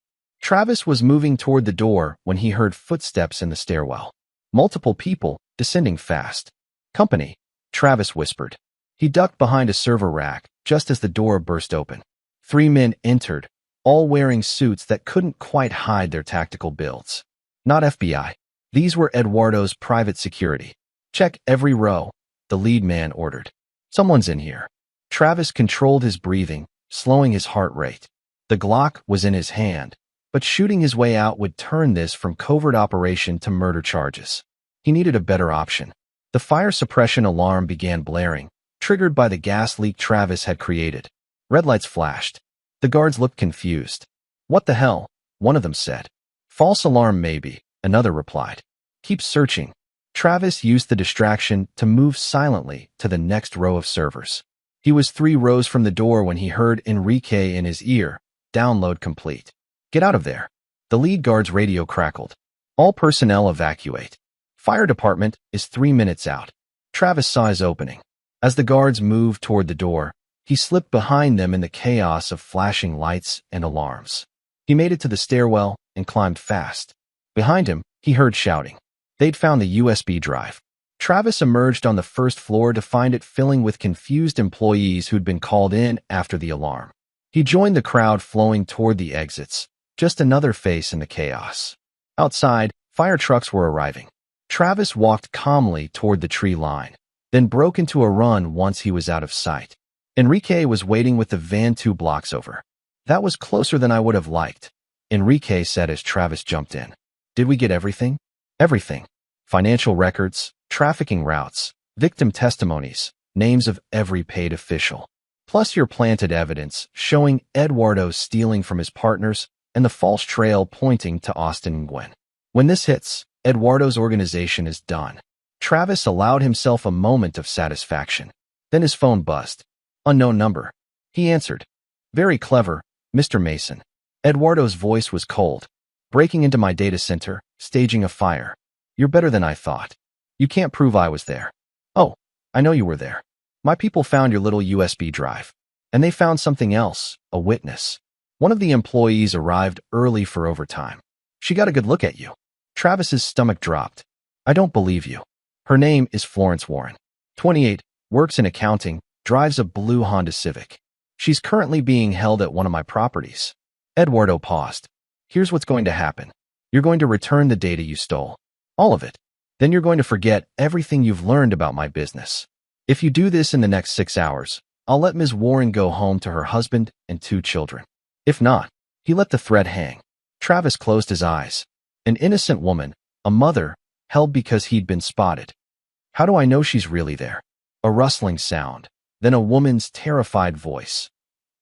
Travis was moving toward the door when he heard footsteps in the stairwell. Multiple people, descending fast. "Company," Travis whispered. He ducked behind a server rack just as the door burst open. 3 men entered, all wearing suits that couldn't quite hide their tactical builds. Not FBI. These were Eduardo's private security. "Check every row," the lead man ordered. "Someone's in here." Travis controlled his breathing, slowing his heart rate. The Glock was in his hand, but shooting his way out would turn this from covert operation to murder charges. He needed a better option. The fire suppression alarm began blaring, triggered by the gas leak Travis had created. Red lights flashed. The guards looked confused. "What the hell?" one of them said. "False alarm maybe," another replied. "Keep searching." Travis used the distraction to move silently to the next row of servers. He was 3 rows from the door when he heard Enrique in his ear. "Download complete." "Get out of there." The lead guard's radio crackled. "All personnel evacuate. Fire department is 3 minutes out." Travis saw his opening. As the guards moved toward the door, he slipped behind them in the chaos of flashing lights and alarms. He made it to the stairwell and climbed fast. Behind him, he heard shouting. They'd found the USB drive. Travis emerged on the first floor to find it filling with confused employees who'd been called in after the alarm. He joined the crowd flowing toward the exits, just another face in the chaos. Outside, fire trucks were arriving. Travis walked calmly toward the tree line, then broke into a run once he was out of sight. Enrique was waiting with the van 2 blocks over. "That was closer than I would have liked," Enrique said as Travis jumped in. "Did we get everything?" "Everything. Financial records, trafficking routes, victim testimonies, names of every paid official. Plus your planted evidence showing Eduardo stealing from his partners and the false trail pointing to Austin and Gwen. When this hits, Eduardo's organization is done." Travis allowed himself a moment of satisfaction. Then his phone buzzed. "Unknown number." He answered. "Very clever, Mr. Mason." Eduardo's voice was cold. "Breaking into my data center, staging a fire. You're better than I thought. You can't prove I was there." "Oh, I know you were there. My people found your little USB drive. And they found something else, a witness. One of the employees arrived early for overtime. She got a good look at you." Travis's stomach dropped. "I don't believe you." "Her name is Florence Warren. 28, works in accounting, drives a blue Honda Civic. She's currently being held at one of my properties." Eduardo paused. "Here's what's going to happen. You're going to return the data you stole. All of it. Then you're going to forget everything you've learned about my business. If you do this in the next 6 hours, I'll let Ms. Warren go home to her husband and 2 children. If not," he let the thread hang. Travis closed his eyes. An innocent woman, a mother, held because he'd been spotted. "How do I know she's really there?" A rustling sound, then a woman's terrified voice.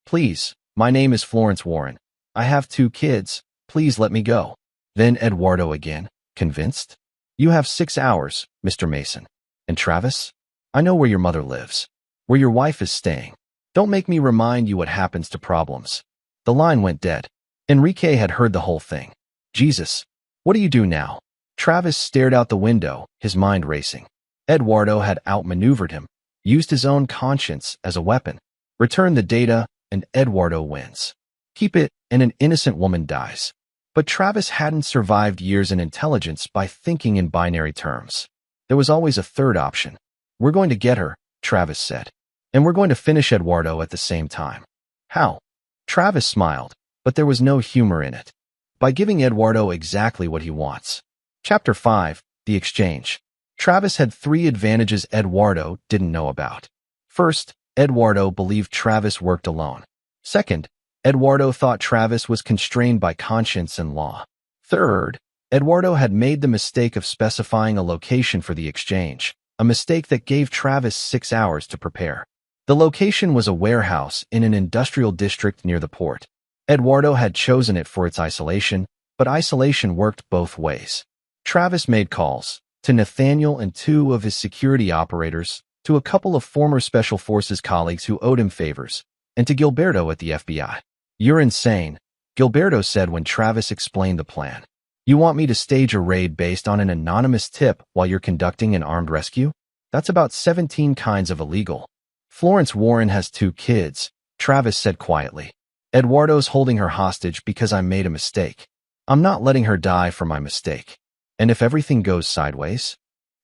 "Please, my name is Florence Warren. I have 2 kids. Please let me go." Then Eduardo again, convinced. "You have 6 hours, Mr. Mason. And Travis, I know where your mother lives, where your wife is staying. Don't make me remind you what happens to problems." The line went dead. Enrique had heard the whole thing. "Jesus, what do you do now?" Travis stared out the window, his mind racing. Eduardo had outmaneuvered him, used his own conscience as a weapon. Return the data, and Eduardo wins. Keep it, and an innocent woman dies. But Travis hadn't survived years in intelligence by thinking in binary terms. There was always a third option. "We're going to get her," Travis said. "And we're going to finish Eduardo at the same time." "How?" Travis smiled, but there was no humor in it. "By giving Eduardo exactly what he wants." Chapter 5, The Exchange. Travis had 3 advantages Eduardo didn't know about. First, Eduardo believed Travis worked alone. Second, Eduardo thought Travis was constrained by conscience and law. Third, Eduardo had made the mistake of specifying a location for the exchange, a mistake that gave Travis 6 hours to prepare. The location was a warehouse in an industrial district near the port. Eduardo had chosen it for its isolation, but isolation worked both ways. Travis made calls to Nathaniel and 2 of his security operators, to a couple of former Special Forces colleagues who owed him favors, and to Gilberto at the FBI. "You're insane," Gilberto said when Travis explained the plan. "You want me to stage a raid based on an anonymous tip while you're conducting an armed rescue? That's about 17 kinds of illegal." "Florence Warren has 2 kids," Travis said quietly. "Eduardo's holding her hostage because I made a mistake. I'm not letting her die for my mistake. And if everything goes sideways,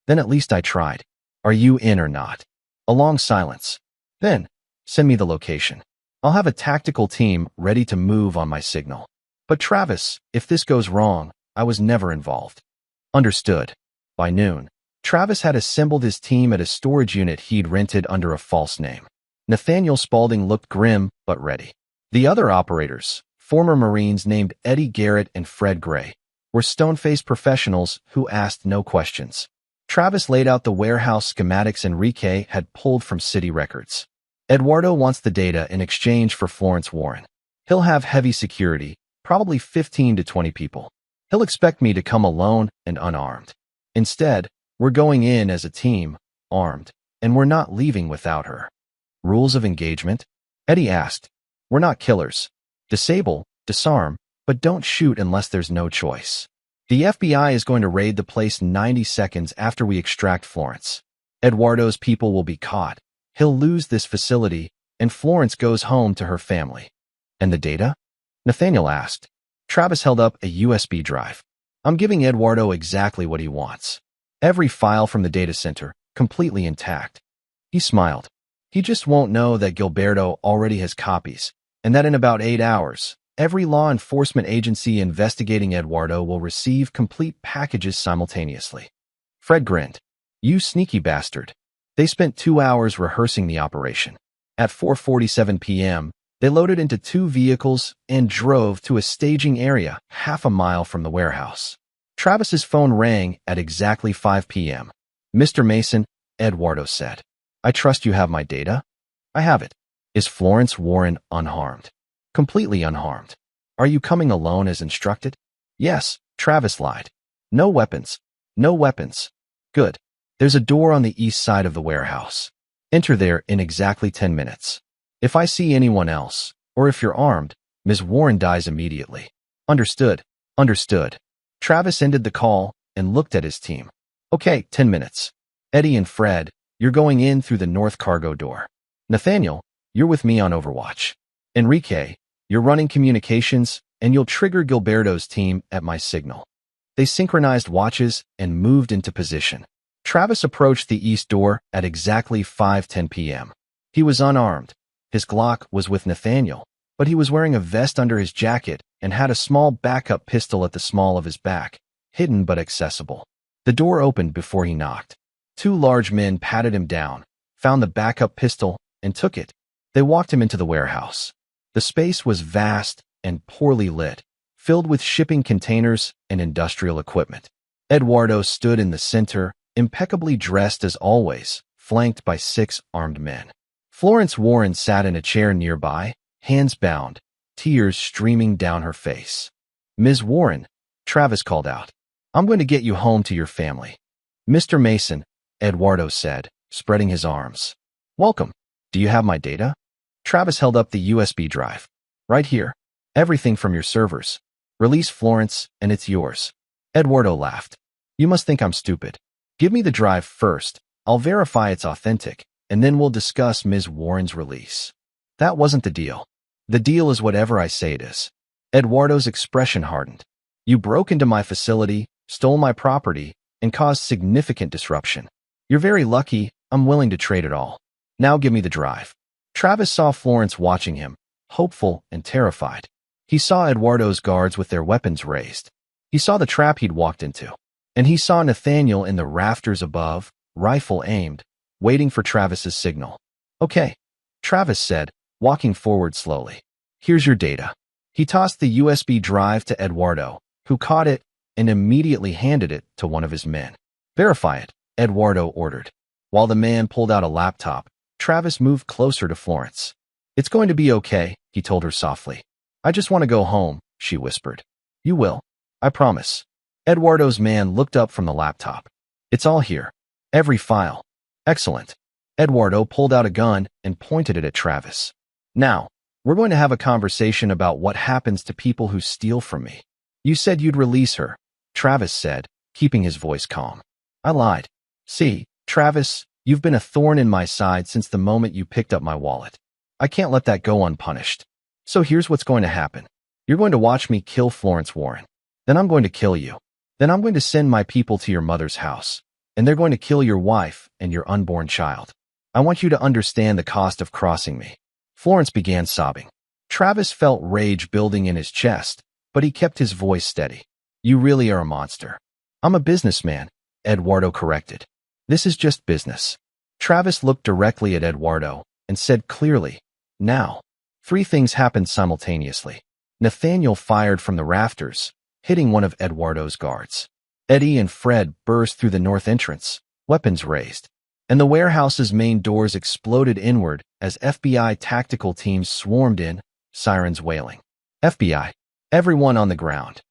then at least I tried. Are you in or not?" A long silence. "Then, send me the location. I'll have a tactical team ready to move on my signal." "But Travis, if this goes wrong, I was never involved." "Understood." By noon, Travis had assembled his team at a storage unit he'd rented under a false name. Nathaniel Spaulding looked grim but ready. The other operators, former Marines named Eddie Garrett and Fred Gray, were stone-faced professionals who asked no questions. Travis laid out the warehouse schematics Enrique had pulled from city records. Eduardo wants the data in exchange for Florence Warren. He'll have heavy security, probably 15 to 20 people. He'll expect me to come alone and unarmed. Instead, we're going in as a team, armed, and we're not leaving without her. Rules of engagement? Eddie asked. We're not killers. Disable, disarm, but don't shoot unless there's no choice. The FBI is going to raid the place 90 seconds after we extract Florence. Eduardo's people will be caught. He'll lose this facility, and Florence goes home to her family. And the data? Nathaniel asked. Travis held up a USB drive. I'm giving Eduardo exactly what he wants. Every file from the data center, completely intact. He smiled. He just won't know that Gilberto already has copies, and that in about 8 hours, every law enforcement agency investigating Eduardo will receive complete packages simultaneously. Fred grinned. You sneaky bastard. They spent 2 hours rehearsing the operation. At 4:47 p.m., they loaded into 2 vehicles and drove to a staging area half a mile from the warehouse. Travis's phone rang at exactly 5 p.m. Mr. Mason, Eduardo said. I trust you have my data? I have it. Is Florence Warren unharmed? Completely unharmed. Are you coming alone as instructed? Yes, Travis lied. No weapons. No weapons. Good. There's a door on the east side of the warehouse. Enter there in exactly 10 minutes. If I see anyone else, or if you're armed, Ms. Warren dies immediately. Understood. Understood. Travis ended the call and looked at his team. Okay, 10 minutes. Eddie and Fred, you're going in through the north cargo door. Nathaniel, you're with me on Overwatch. Enrique, you're running communications, and you'll trigger Gilberto's team at my signal. They synchronized watches and moved into position. Travis approached the east door at exactly 5:10 p.m. He was unarmed. His Glock was with Nathaniel, but he was wearing a vest under his jacket and had a small backup pistol at the small of his back, hidden but accessible. The door opened before he knocked. 2 large men patted him down, found the backup pistol, and took it. They walked him into the warehouse. The space was vast and poorly lit, filled with shipping containers and industrial equipment. Eduardo stood in the center, impeccably dressed as always, flanked by 6 armed men. Florence Warren sat in a chair nearby, hands bound, tears streaming down her face. Ms. Warren, Travis called out. I'm going to get you home to your family. Mr. Mason, Eduardo said, spreading his arms. Welcome. Do you have my data? Travis held up the USB drive. Right here. Everything from your servers. Release Florence, and it's yours. Eduardo laughed. You must think I'm stupid. Give me the drive first. I'll verify it's authentic, and then we'll discuss Ms. Warren's release. That wasn't the deal. The deal is whatever I say it is. Eduardo's expression hardened. You broke into my facility, stole my property, and caused significant disruption. You're very lucky. I'm willing to trade it all. Now give me the drive. Travis saw Florence watching him, hopeful and terrified. He saw Eduardo's guards with their weapons raised. He saw the trap he'd walked into. And he saw Nathaniel in the rafters above, rifle aimed, waiting for Travis's signal. Okay, Travis said, walking forward slowly. Here's your data. He tossed the USB drive to Eduardo, who caught it and immediately handed it to one of his men. Verify it, Eduardo ordered. While the man pulled out a laptop, Travis moved closer to Florence. It's going to be okay, he told her softly. I just want to go home, she whispered. You will. I promise. Eduardo's man looked up from the laptop. It's all here. Every file. Excellent. Eduardo pulled out a gun and pointed it at Travis. Now, we're going to have a conversation about what happens to people who steal from me. You said you'd release her, Travis said, keeping his voice calm. I lied. See, Travis, you've been a thorn in my side since the moment you picked up my wallet. I can't let that go unpunished. So here's what's going to happen. You're going to watch me kill Florence Warren. Then I'm going to kill you. Then I'm going to send my people to your mother's house, and they're going to kill your wife and your unborn child. I want you to understand the cost of crossing me. Florence began sobbing. Travis felt rage building in his chest, but he kept his voice steady. You really are a monster. I'm a businessman, Eduardo corrected. This is just business. Travis looked directly at Eduardo and said clearly, now. 3 things happened simultaneously. Nathaniel fired from the rafters, hitting one of Eduardo's guards. Eddie and Fred burst through the north entrance, weapons raised, and the warehouse's main doors exploded inward as FBI tactical teams swarmed in, sirens wailing. FBI. Everyone on the ground.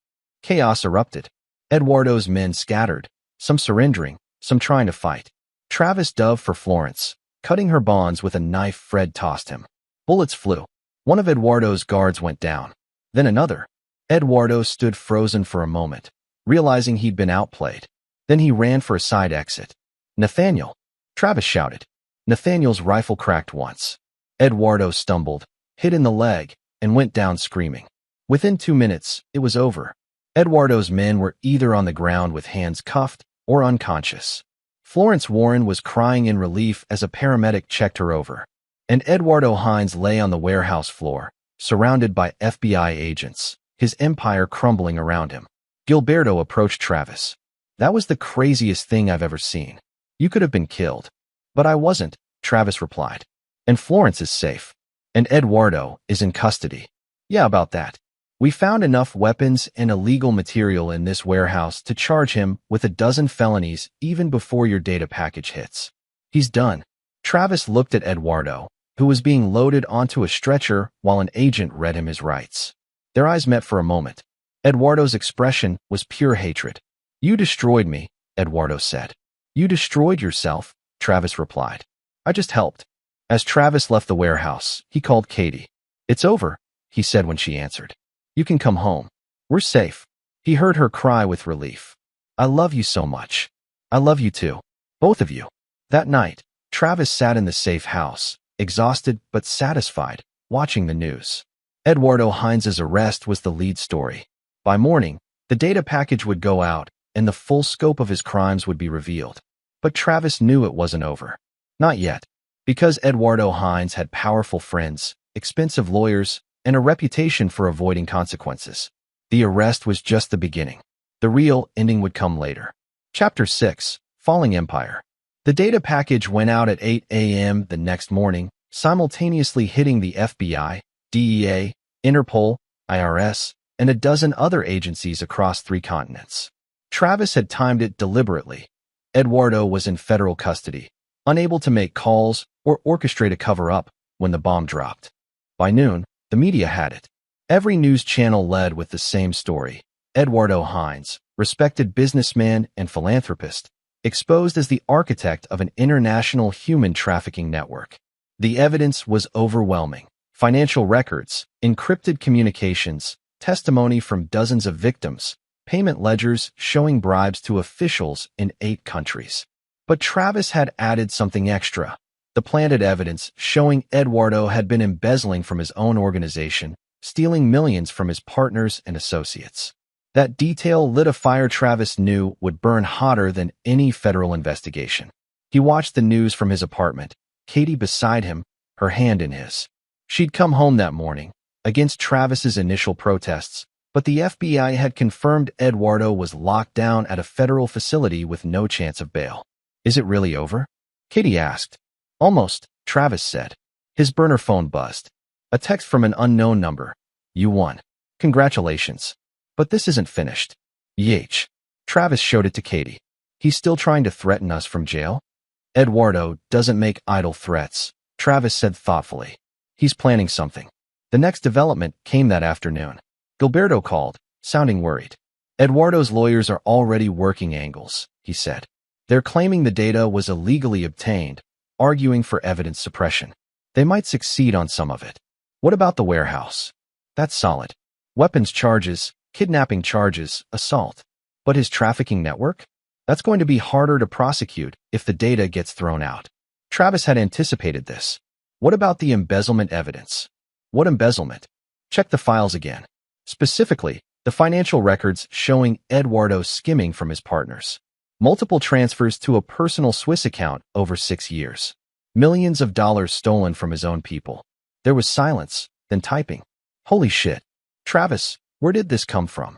Chaos erupted. Eduardo's men scattered, some surrendering, some trying to fight. Travis dove for Florence, cutting her bonds with a knife Fred tossed him. Bullets flew. One of Eduardo's guards went down. Then another. Eduardo stood frozen for a moment, realizing he'd been outplayed. Then he ran for a side exit. Nathaniel! Travis shouted. Nathaniel's rifle cracked once. Eduardo stumbled, hit in the leg, and went down screaming. Within 2 minutes, it was over. Eduardo's men were either on the ground with hands cuffed or unconscious. Florence Warren was crying in relief as a paramedic checked her over, and Eduardo Hines lay on the warehouse floor, surrounded by FBI agents, his empire crumbling around him. Gilberto approached Travis. That was the craziest thing I've ever seen. You could have been killed. But I wasn't, Travis replied. And Florence is safe. And Eduardo is in custody. Yeah, about that. We found enough weapons and illegal material in this warehouse to charge him with a dozen felonies even before your data package hits. He's done. Travis looked at Eduardo, who was being loaded onto a stretcher while an agent read him his rights. Their eyes met for a moment. Eduardo's expression was pure hatred. You destroyed me, Eduardo said. You destroyed yourself, Travis replied. I just helped. As Travis left the warehouse, he called Katie. It's over, he said when she answered. You can come home. We're safe. He heard her cry with relief. I love you so much. I love you too. Both of you. That night, Travis sat in the safe house, exhausted but satisfied, watching the news. Eduardo Hines' arrest was the lead story. By morning, the data package would go out, and the full scope of his crimes would be revealed. But Travis knew it wasn't over. Not yet. Because Eduardo Hines had powerful friends, expensive lawyers, and a reputation for avoiding consequences. The arrest was just the beginning. The real ending would come later. Chapter 6. Falling Empire. The data package went out at 8 a.m. the next morning, simultaneously hitting the FBI, DEA, Interpol, IRS, and a dozen other agencies across 3 continents. Travis had timed it deliberately. Eduardo was in federal custody, unable to make calls or orchestrate a cover-up when the bomb dropped. By noon, the media had it. Every news channel led with the same story. Eduardo Hines, respected businessman and philanthropist, exposed as the architect of an international human trafficking network. The evidence was overwhelming. Financial records, encrypted communications, testimony from dozens of victims, payment ledgers showing bribes to officials in 8 countries. But Travis had added something extra. The planted evidence showing Eduardo had been embezzling from his own organization, stealing millions from his partners and associates. That detail lit a fire Travis knew would burn hotter than any federal investigation. He watched the news from his apartment, Katie beside him, her hand in his. She'd come home that morning, against Travis's initial protests, but the FBI had confirmed Eduardo was locked down at a federal facility with no chance of bail. Is it really over? Katie asked. Almost, Travis said. His burner phone buzzed. A text from an unknown number. You won. Congratulations. But this isn't finished. Yh. Travis showed it to Katie. He's still trying to threaten us from jail? Eduardo doesn't make idle threats, Travis said thoughtfully. He's planning something. The next development came that afternoon. Gilberto called, sounding worried. Eduardo's lawyers are already working angles, he said. They're claiming the data was illegally obtained, arguing for evidence suppression. They might succeed on some of it. What about the warehouse? That's solid. Weapons charges, kidnapping charges, assault. But his trafficking network? That's going to be harder to prosecute if the data gets thrown out. Travis had anticipated this. What about the embezzlement evidence? What embezzlement? Check the files again. Specifically, the financial records showing Eduardo skimming from his partners. Multiple transfers to a personal Swiss account over 6 years. Millions of dollars stolen from his own people. There was silence, then typing. Holy shit. Travis, where did this come from?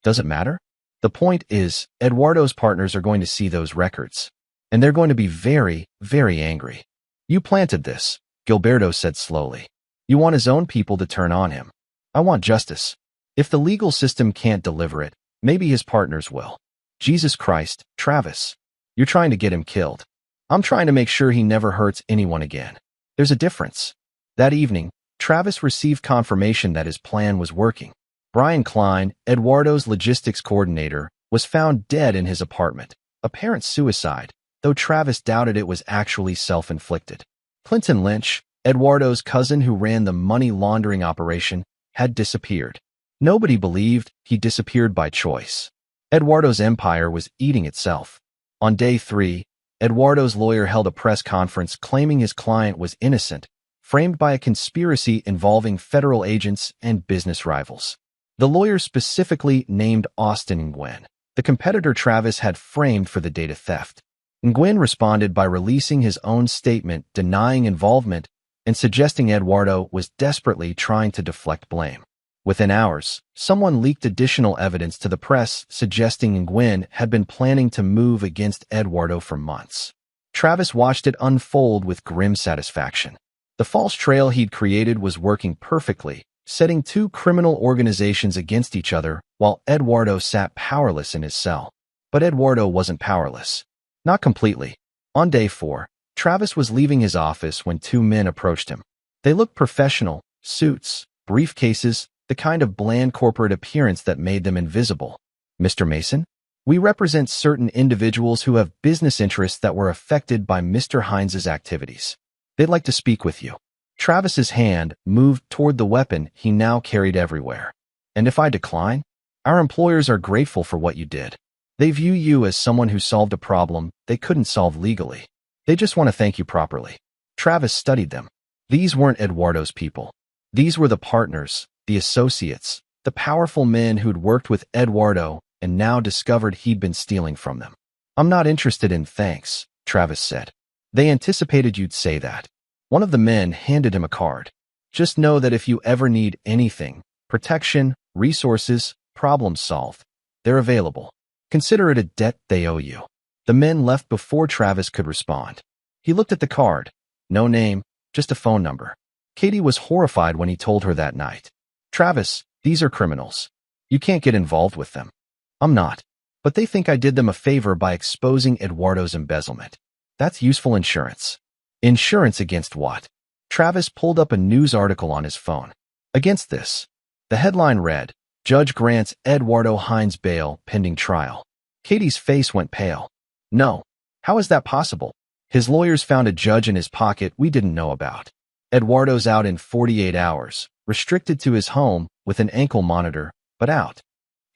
Does it matter? The point is, Eduardo's partners are going to see those records. And they're going to be very, very angry. You planted this, Gilberto said slowly. You want his own people to turn on him. I want justice. If the legal system can't deliver it, maybe his partners will. Jesus Christ, Travis. You're trying to get him killed. I'm trying to make sure he never hurts anyone again. There's a difference. That evening, Travis received confirmation that his plan was working. Brian Klein, Eduardo's logistics coordinator, was found dead in his apartment. Apparent suicide, though Travis doubted it was actually self-inflicted. Clinton Lynch, Eduardo's cousin who ran the money laundering operation, had disappeared. Nobody believed he disappeared by choice. Eduardo's empire was eating itself. On day 3, Eduardo's lawyer held a press conference claiming his client was innocent, framed by a conspiracy involving federal agents and business rivals. The lawyer specifically named Austin Nguyen, the competitor Travis had framed for the data theft. Nguyen responded by releasing his own statement denying involvement and suggesting Eduardo was desperately trying to deflect blame. Within hours, someone leaked additional evidence to the press suggesting Nguyen had been planning to move against Eduardo for months. Travis watched it unfold with grim satisfaction. The false trail he'd created was working perfectly, setting two criminal organizations against each other while Eduardo sat powerless in his cell. But Eduardo wasn't powerless. Not completely. On day 4, Travis was leaving his office when two men approached him. They looked professional, suits, briefcases, the kind of bland corporate appearance that made them invisible. Mr. Mason? We represent certain individuals who have business interests that were affected by Mr. Hines's activities. They'd like to speak with you. Travis's hand moved toward the weapon he now carried everywhere. And if I decline? Our employers are grateful for what you did. They view you as someone who solved a problem they couldn't solve legally. They just want to thank you properly. Travis studied them. These weren't Eduardo's people. These were the partners, the associates, the powerful men who'd worked with Eduardo and now discovered he'd been stealing from them. I'm not interested in thanks, Travis said. They anticipated you'd say that. One of the men handed him a card. Just know that if you ever need anything, protection, resources, problems solved, they're available. Consider it a debt they owe you. The men left before Travis could respond. He looked at the card. No name, just a phone number. Katie was horrified when he told her that night. Travis, these are criminals. You can't get involved with them. I'm not. But they think I did them a favor by exposing Eduardo's embezzlement. That's useful insurance. Insurance against what? Travis pulled up a news article on his phone. Against this. The headline read, Judge grants Eduardo Hines bail pending trial. Katie's face went pale. No. How is that possible? His lawyers found a judge in his pocket we didn't know about. Eduardo's out in 48 hours, restricted to his home with an ankle monitor, but out.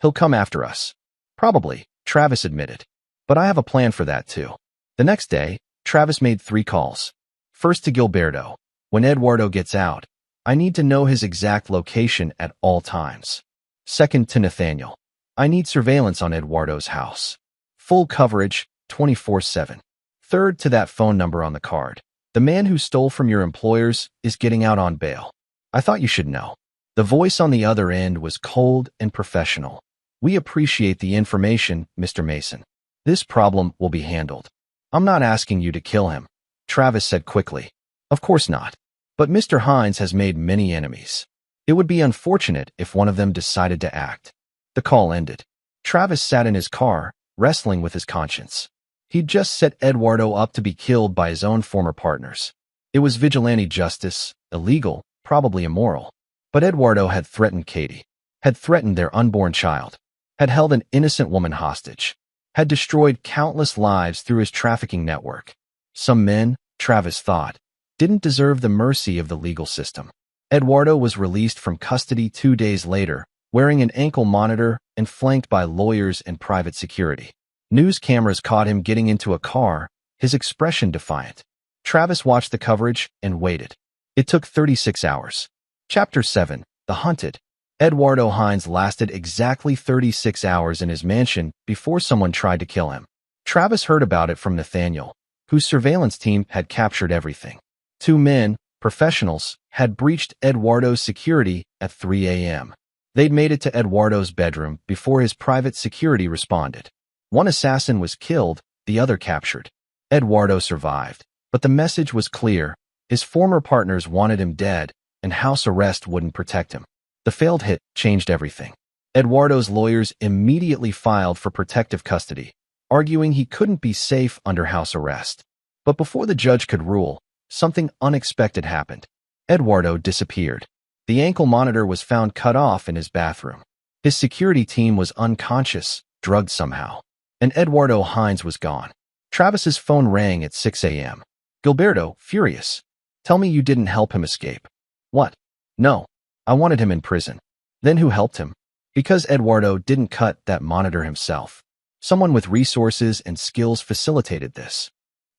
He'll come after us. Probably, Travis admitted. But I have a plan for that too. The next day, Travis made 3 calls. First to Gilberto. When Eduardo gets out, I need to know his exact location at all times. Second to Nathaniel. I need surveillance on Eduardo's house. Full coverage, 24/7. Third to that phone number on the card. The man who stole from your employers is getting out on bail. I thought you should know. The voice on the other end was cold and professional. We appreciate the information, Mr. Mason. This problem will be handled. I'm not asking you to kill him, Travis said quickly. Of course not. But Mr. Hines has made many enemies. It would be unfortunate if one of them decided to act. The call ended. Travis sat in his car, wrestling with his conscience. He'd just set Eduardo up to be killed by his own former partners. It was vigilante justice, illegal, probably immoral. But Eduardo had threatened Katie, had threatened their unborn child, had held an innocent woman hostage, had destroyed countless lives through his trafficking network. Some men, Travis thought, didn't deserve the mercy of the legal system. Eduardo was released from custody 2 days later, wearing an ankle monitor and flanked by lawyers and private security. News cameras caught him getting into a car, his expression defiant. Travis watched the coverage and waited. It took 36 hours. Chapter 7, The Hunted. Eduardo Hines lasted exactly 36 hours in his mansion before someone tried to kill him. Travis heard about it from Nathaniel, whose surveillance team had captured everything. 2 men, professionals, had breached Eduardo's security at 3 a.m. They'd made it to Eduardo's bedroom before his private security responded. One assassin was killed, the other captured. Eduardo survived, but the message was clear. His former partners wanted him dead, and house arrest wouldn't protect him. The failed hit changed everything. Eduardo's lawyers immediately filed for protective custody, arguing he couldn't be safe under house arrest. But before the judge could rule, something unexpected happened. Eduardo disappeared. The ankle monitor was found cut off in his bathroom. His security team was unconscious, drugged somehow. And Eduardo Hines was gone. Travis's phone rang at 6 a.m. Gilberto, furious. Tell me you didn't help him escape. What? No. I wanted him in prison. Then who helped him? Because Eduardo didn't cut that monitor himself. Someone with resources and skills facilitated this.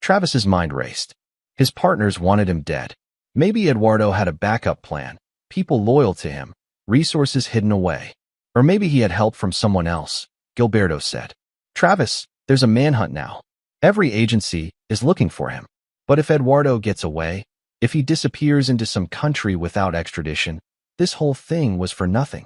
Travis's mind raced. His partners wanted him dead. Maybe Eduardo had a backup plan, people loyal to him, resources hidden away. Or maybe he had help from someone else, Gilberto said. Travis, there's a manhunt now. Every agency is looking for him. But if Eduardo gets away, if he disappears into some country without extradition, this whole thing was for nothing.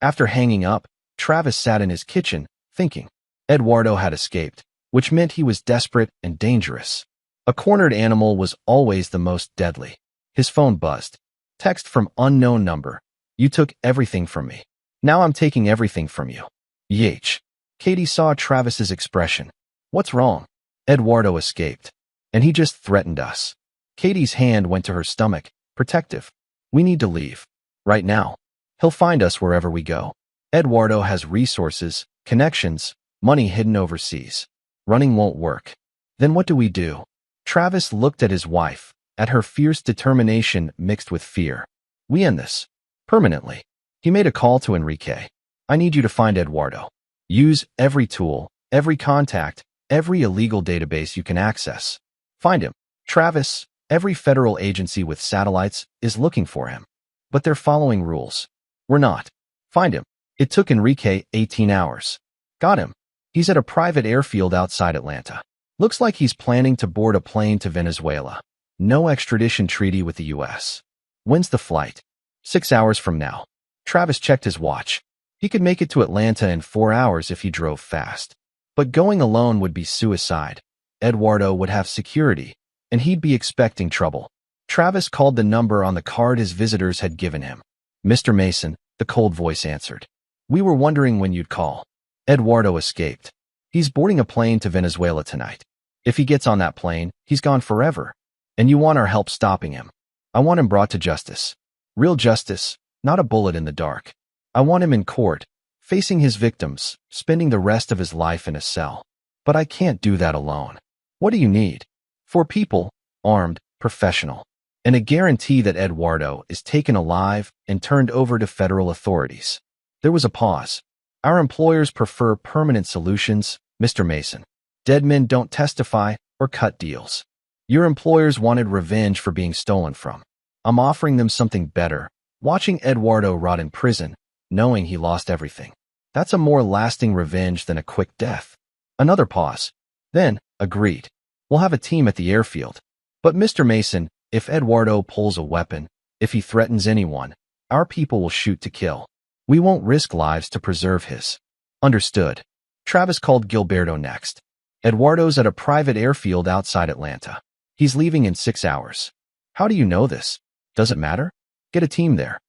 After hanging up, Travis sat in his kitchen, thinking. Eduardo had escaped, which meant he was desperate and dangerous. A cornered animal was always the most deadly. His phone buzzed. Text from unknown number. You took everything from me. Now I'm taking everything from you. Yach. Katie saw Travis's expression. What's wrong? Eduardo escaped. And he just threatened us. Katie's hand went to her stomach, protective. We need to leave. Right now. He'll find us wherever we go. Eduardo has resources, connections, money hidden overseas. Running won't work. Then what do we do? Travis looked at his wife, at her fierce determination mixed with fear. We end this. Permanently. He made a call to Enrique. I need you to find Eduardo. Use every tool, every contact, every illegal database you can access. Find him. Travis, every federal agency with satellites, is looking for him. But they're following rules. We're not. Find him. It took Enrique 18 hours. Got him. He's at a private airfield outside Atlanta. Looks like he's planning to board a plane to Venezuela. No extradition treaty with the U.S. When's the flight? 6 hours from now. Travis checked his watch. He could make it to Atlanta in 4 hours if he drove fast. But going alone would be suicide. Eduardo would have security, and he'd be expecting trouble. Travis called the number on the card his visitors had given him. Mr. Mason, the cold voice answered. We were wondering when you'd call. Eduardo escaped. He's boarding a plane to Venezuela tonight. If he gets on that plane, he's gone forever. And you want our help stopping him. I want him brought to justice. Real justice, not a bullet in the dark. I want him in court, facing his victims, spending the rest of his life in a cell. But I can't do that alone. What do you need? 4 people, armed, professional. And a guarantee that Eduardo is taken alive and turned over to federal authorities. There was a pause. Our employers prefer permanent solutions, Mr. Mason. Dead men don't testify or cut deals. Your employers wanted revenge for being stolen from. I'm offering them something better, watching Eduardo rot in prison, knowing he lost everything. That's a more lasting revenge than a quick death. Another pause. Then, agreed. We'll have a team at the airfield. But Mr. Mason, if Eduardo pulls a weapon, if he threatens anyone, our people will shoot to kill. We won't risk lives to preserve his. Understood. Travis called Gilberto next. Eduardo's at a private airfield outside Atlanta. He's leaving in 6 hours. How do you know this? Does it matter? Get a team there.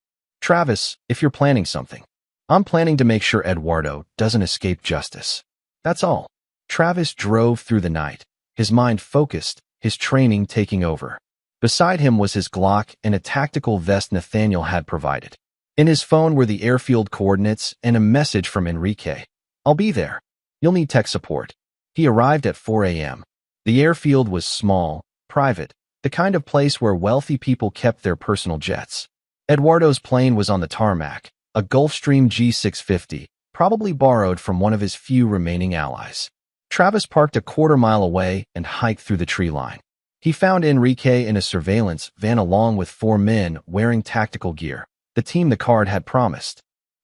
Travis, if you're planning something. I'm planning to make sure Eduardo doesn't escape justice. That's all. Travis drove through the night, his mind focused, his training taking over. Beside him was his Glock and a tactical vest Nathaniel had provided. In his phone were the airfield coordinates and a message from Enrique. I'll be there. You'll need tech support. He arrived at 4 a.m. The airfield was small, private, the kind of place where wealthy people kept their personal jets. Eduardo's plane was on the tarmac, a Gulfstream G650, probably borrowed from one of his few remaining allies. Travis parked a quarter-mile away and hiked through the tree line. He found Enrique in a surveillance van along with 4 men wearing tactical gear, the team the card had promised.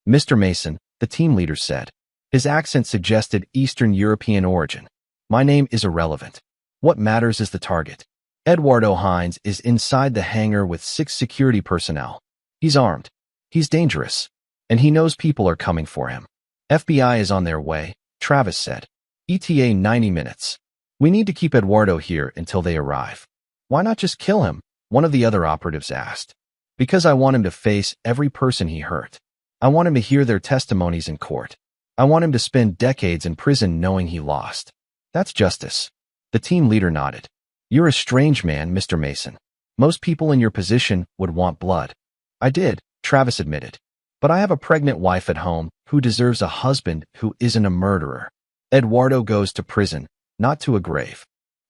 Mr. Mason, the team leader said. His accent suggested Eastern European origin. My name is irrelevant. What matters is the target. Eduardo Hines is inside the hangar with 6 security personnel. He's armed. He's dangerous. And he knows people are coming for him. FBI is on their way, Travis said. ETA 90 minutes. We need to keep Eduardo here until they arrive. Why not just kill him? One of the other operatives asked. Because I want him to face every person he hurt. I want him to hear their testimonies in court. I want him to spend decades in prison knowing he lost. That's justice. The team leader nodded. You're a strange man, Mr. Mason. Most people in your position would want blood. I did, Travis admitted. But I have a pregnant wife at home who deserves a husband who isn't a murderer. Eduardo goes to prison, not to a grave.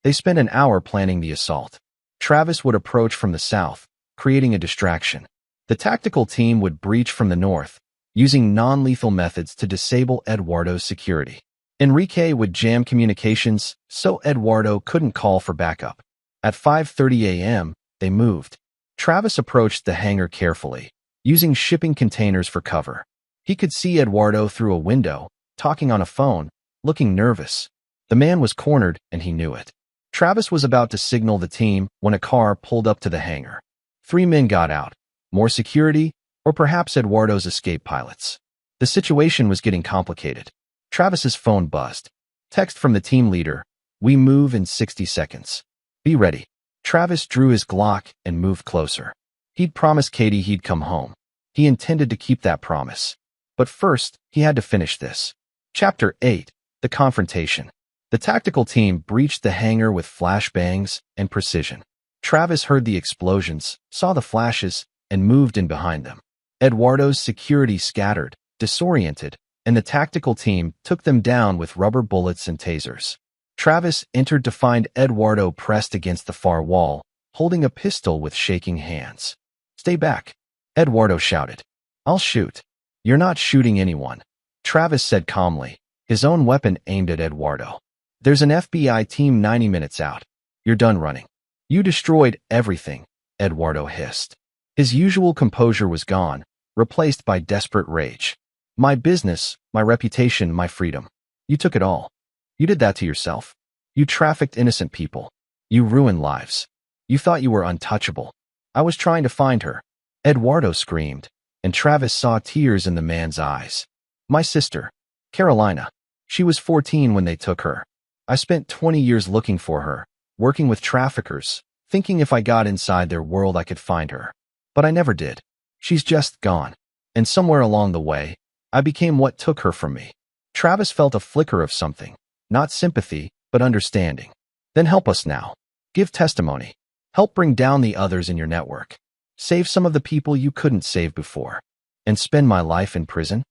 They spent an hour planning the assault. Travis would approach from the south, creating a distraction. The tactical team would breach from the north, using non-lethal methods to disable Eduardo's security. Enrique would jam communications so Eduardo couldn't call for backup. At 5:30 a.m., they moved. Travis approached the hangar carefully, using shipping containers for cover. He could see Eduardo through a window, talking on a phone, looking nervous. The man was cornered, and he knew it. Travis was about to signal the team when a car pulled up to the hangar. 3 men got out. More security, or perhaps Eduardo's escape pilots. The situation was getting complicated. Travis's phone buzzed. Text from the team leader. We move in 60 seconds. Be ready. Travis drew his Glock and moved closer. He'd promised Katie he'd come home. He intended to keep that promise. But first, he had to finish this. Chapter 8. The Confrontation. The tactical team breached the hangar with flashbangs and precision. Travis heard the explosions, saw the flashes, and moved in behind them. Eduardo's security scattered, disoriented, and the tactical team took them down with rubber bullets and tasers. Travis entered to find Eduardo pressed against the far wall, holding a pistol with shaking hands. Stay back, Eduardo shouted. I'll shoot. You're not shooting anyone, Travis said calmly, his own weapon aimed at Eduardo. There's an FBI team 90 minutes out. You're done running. You destroyed everything, Eduardo hissed. His usual composure was gone, replaced by desperate rage. My business, my reputation, my freedom. You took it all. You did that to yourself. You trafficked innocent people. You ruined lives. You thought you were untouchable. I was trying to find her. Eduardo screamed, and Travis saw tears in the man's eyes. My sister, Carolina. She was 14 when they took her. I spent 20 years looking for her, working with traffickers, thinking if I got inside their world I could find her. But I never did. She's just gone. And somewhere along the way, I became what took her from me. Travis felt a flicker of something, not sympathy, but understanding. Then help us now. Give testimony. Help bring down the others in your network. Save some of the people you couldn't save before. And spend my life in prison?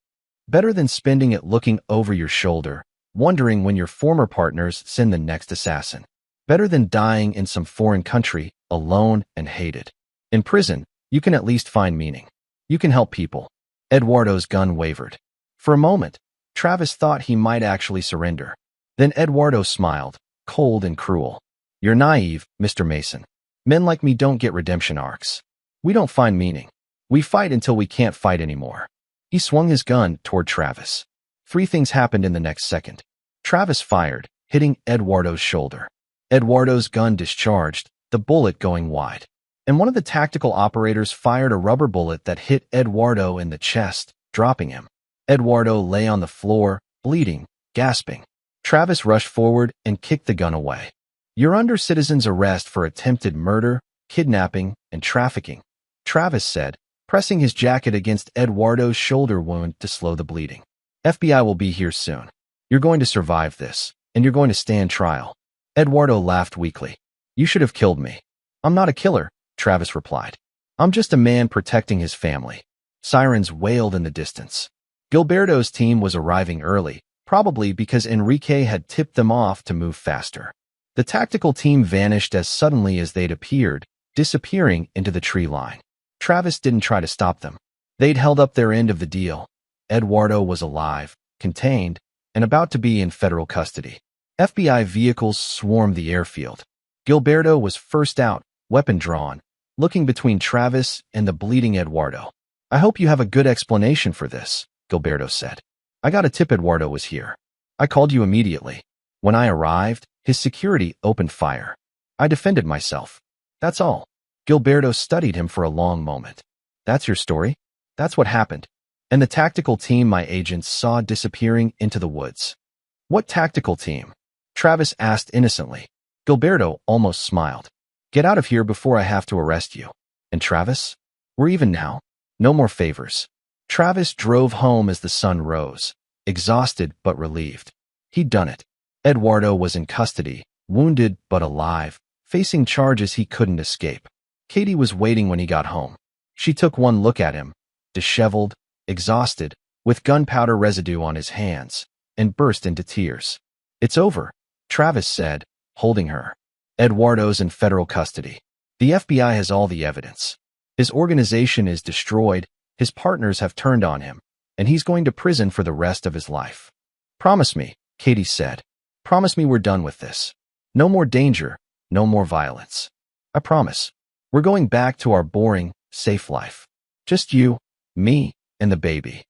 Better than spending it looking over your shoulder, wondering when your former partners send the next assassin. Better than dying in some foreign country, alone and hated. In prison, you can at least find meaning. You can help people. Eduardo's gun wavered. For a moment, Travis thought he might actually surrender. Then Eduardo smiled, cold and cruel. You're naive, Mr. Mason. Men like me don't get redemption arcs. We don't find meaning. We fight until we can't fight anymore. He swung his gun toward Travis. 3 things happened in the next second. Travis fired, hitting Eduardo's shoulder. Eduardo's gun discharged, the bullet going wide. And one of the tactical operators fired a rubber bullet that hit Eduardo in the chest, dropping him. Eduardo lay on the floor, bleeding, gasping. Travis rushed forward and kicked the gun away. You're under citizen's arrest for attempted murder, kidnapping, and trafficking, Travis said, pressing his jacket against Eduardo's shoulder wound to slow the bleeding. FBI will be here soon. You're going to survive this, and you're going to stand trial. Eduardo laughed weakly. You should have killed me. I'm not a killer, Travis replied. I'm just a man protecting his family. Sirens wailed in the distance. Gilberto's team was arriving early, probably because Enrique had tipped them off to move faster. The tactical team vanished as suddenly as they'd appeared, disappearing into the tree line. Travis didn't try to stop them. They'd held up their end of the deal. Eduardo was alive, contained, and about to be in federal custody. FBI vehicles swarmed the airfield. Gilberto was first out, weapon drawn, looking between Travis and the bleeding Eduardo. I hope you have a good explanation for this, Gilberto said. I got a tip Eduardo was here. I called you immediately. When I arrived, his security opened fire. I defended myself. That's all. Gilberto studied him for a long moment. That's your story? That's what happened. And the tactical team my agents saw disappearing into the woods. What tactical team? Travis asked innocently. Gilberto almost smiled. Get out of here before I have to arrest you. And Travis? We're even now. No more favors. Travis drove home as the sun rose, exhausted but relieved. He'd done it. Eduardo was in custody, wounded but alive, facing charges he couldn't escape. Katie was waiting when he got home. She took one look at him, disheveled, exhausted, with gunpowder residue on his hands, and burst into tears. "It's over," Travis said, holding her. "Eduardo's in federal custody. The FBI has all the evidence. His organization is destroyed, his partners have turned on him, and he's going to prison for the rest of his life." "Promise me," Katie said. "Promise me we're done with this. No more danger, no more violence. I promise. We're going back to our boring, safe life. Just you, me, and the baby."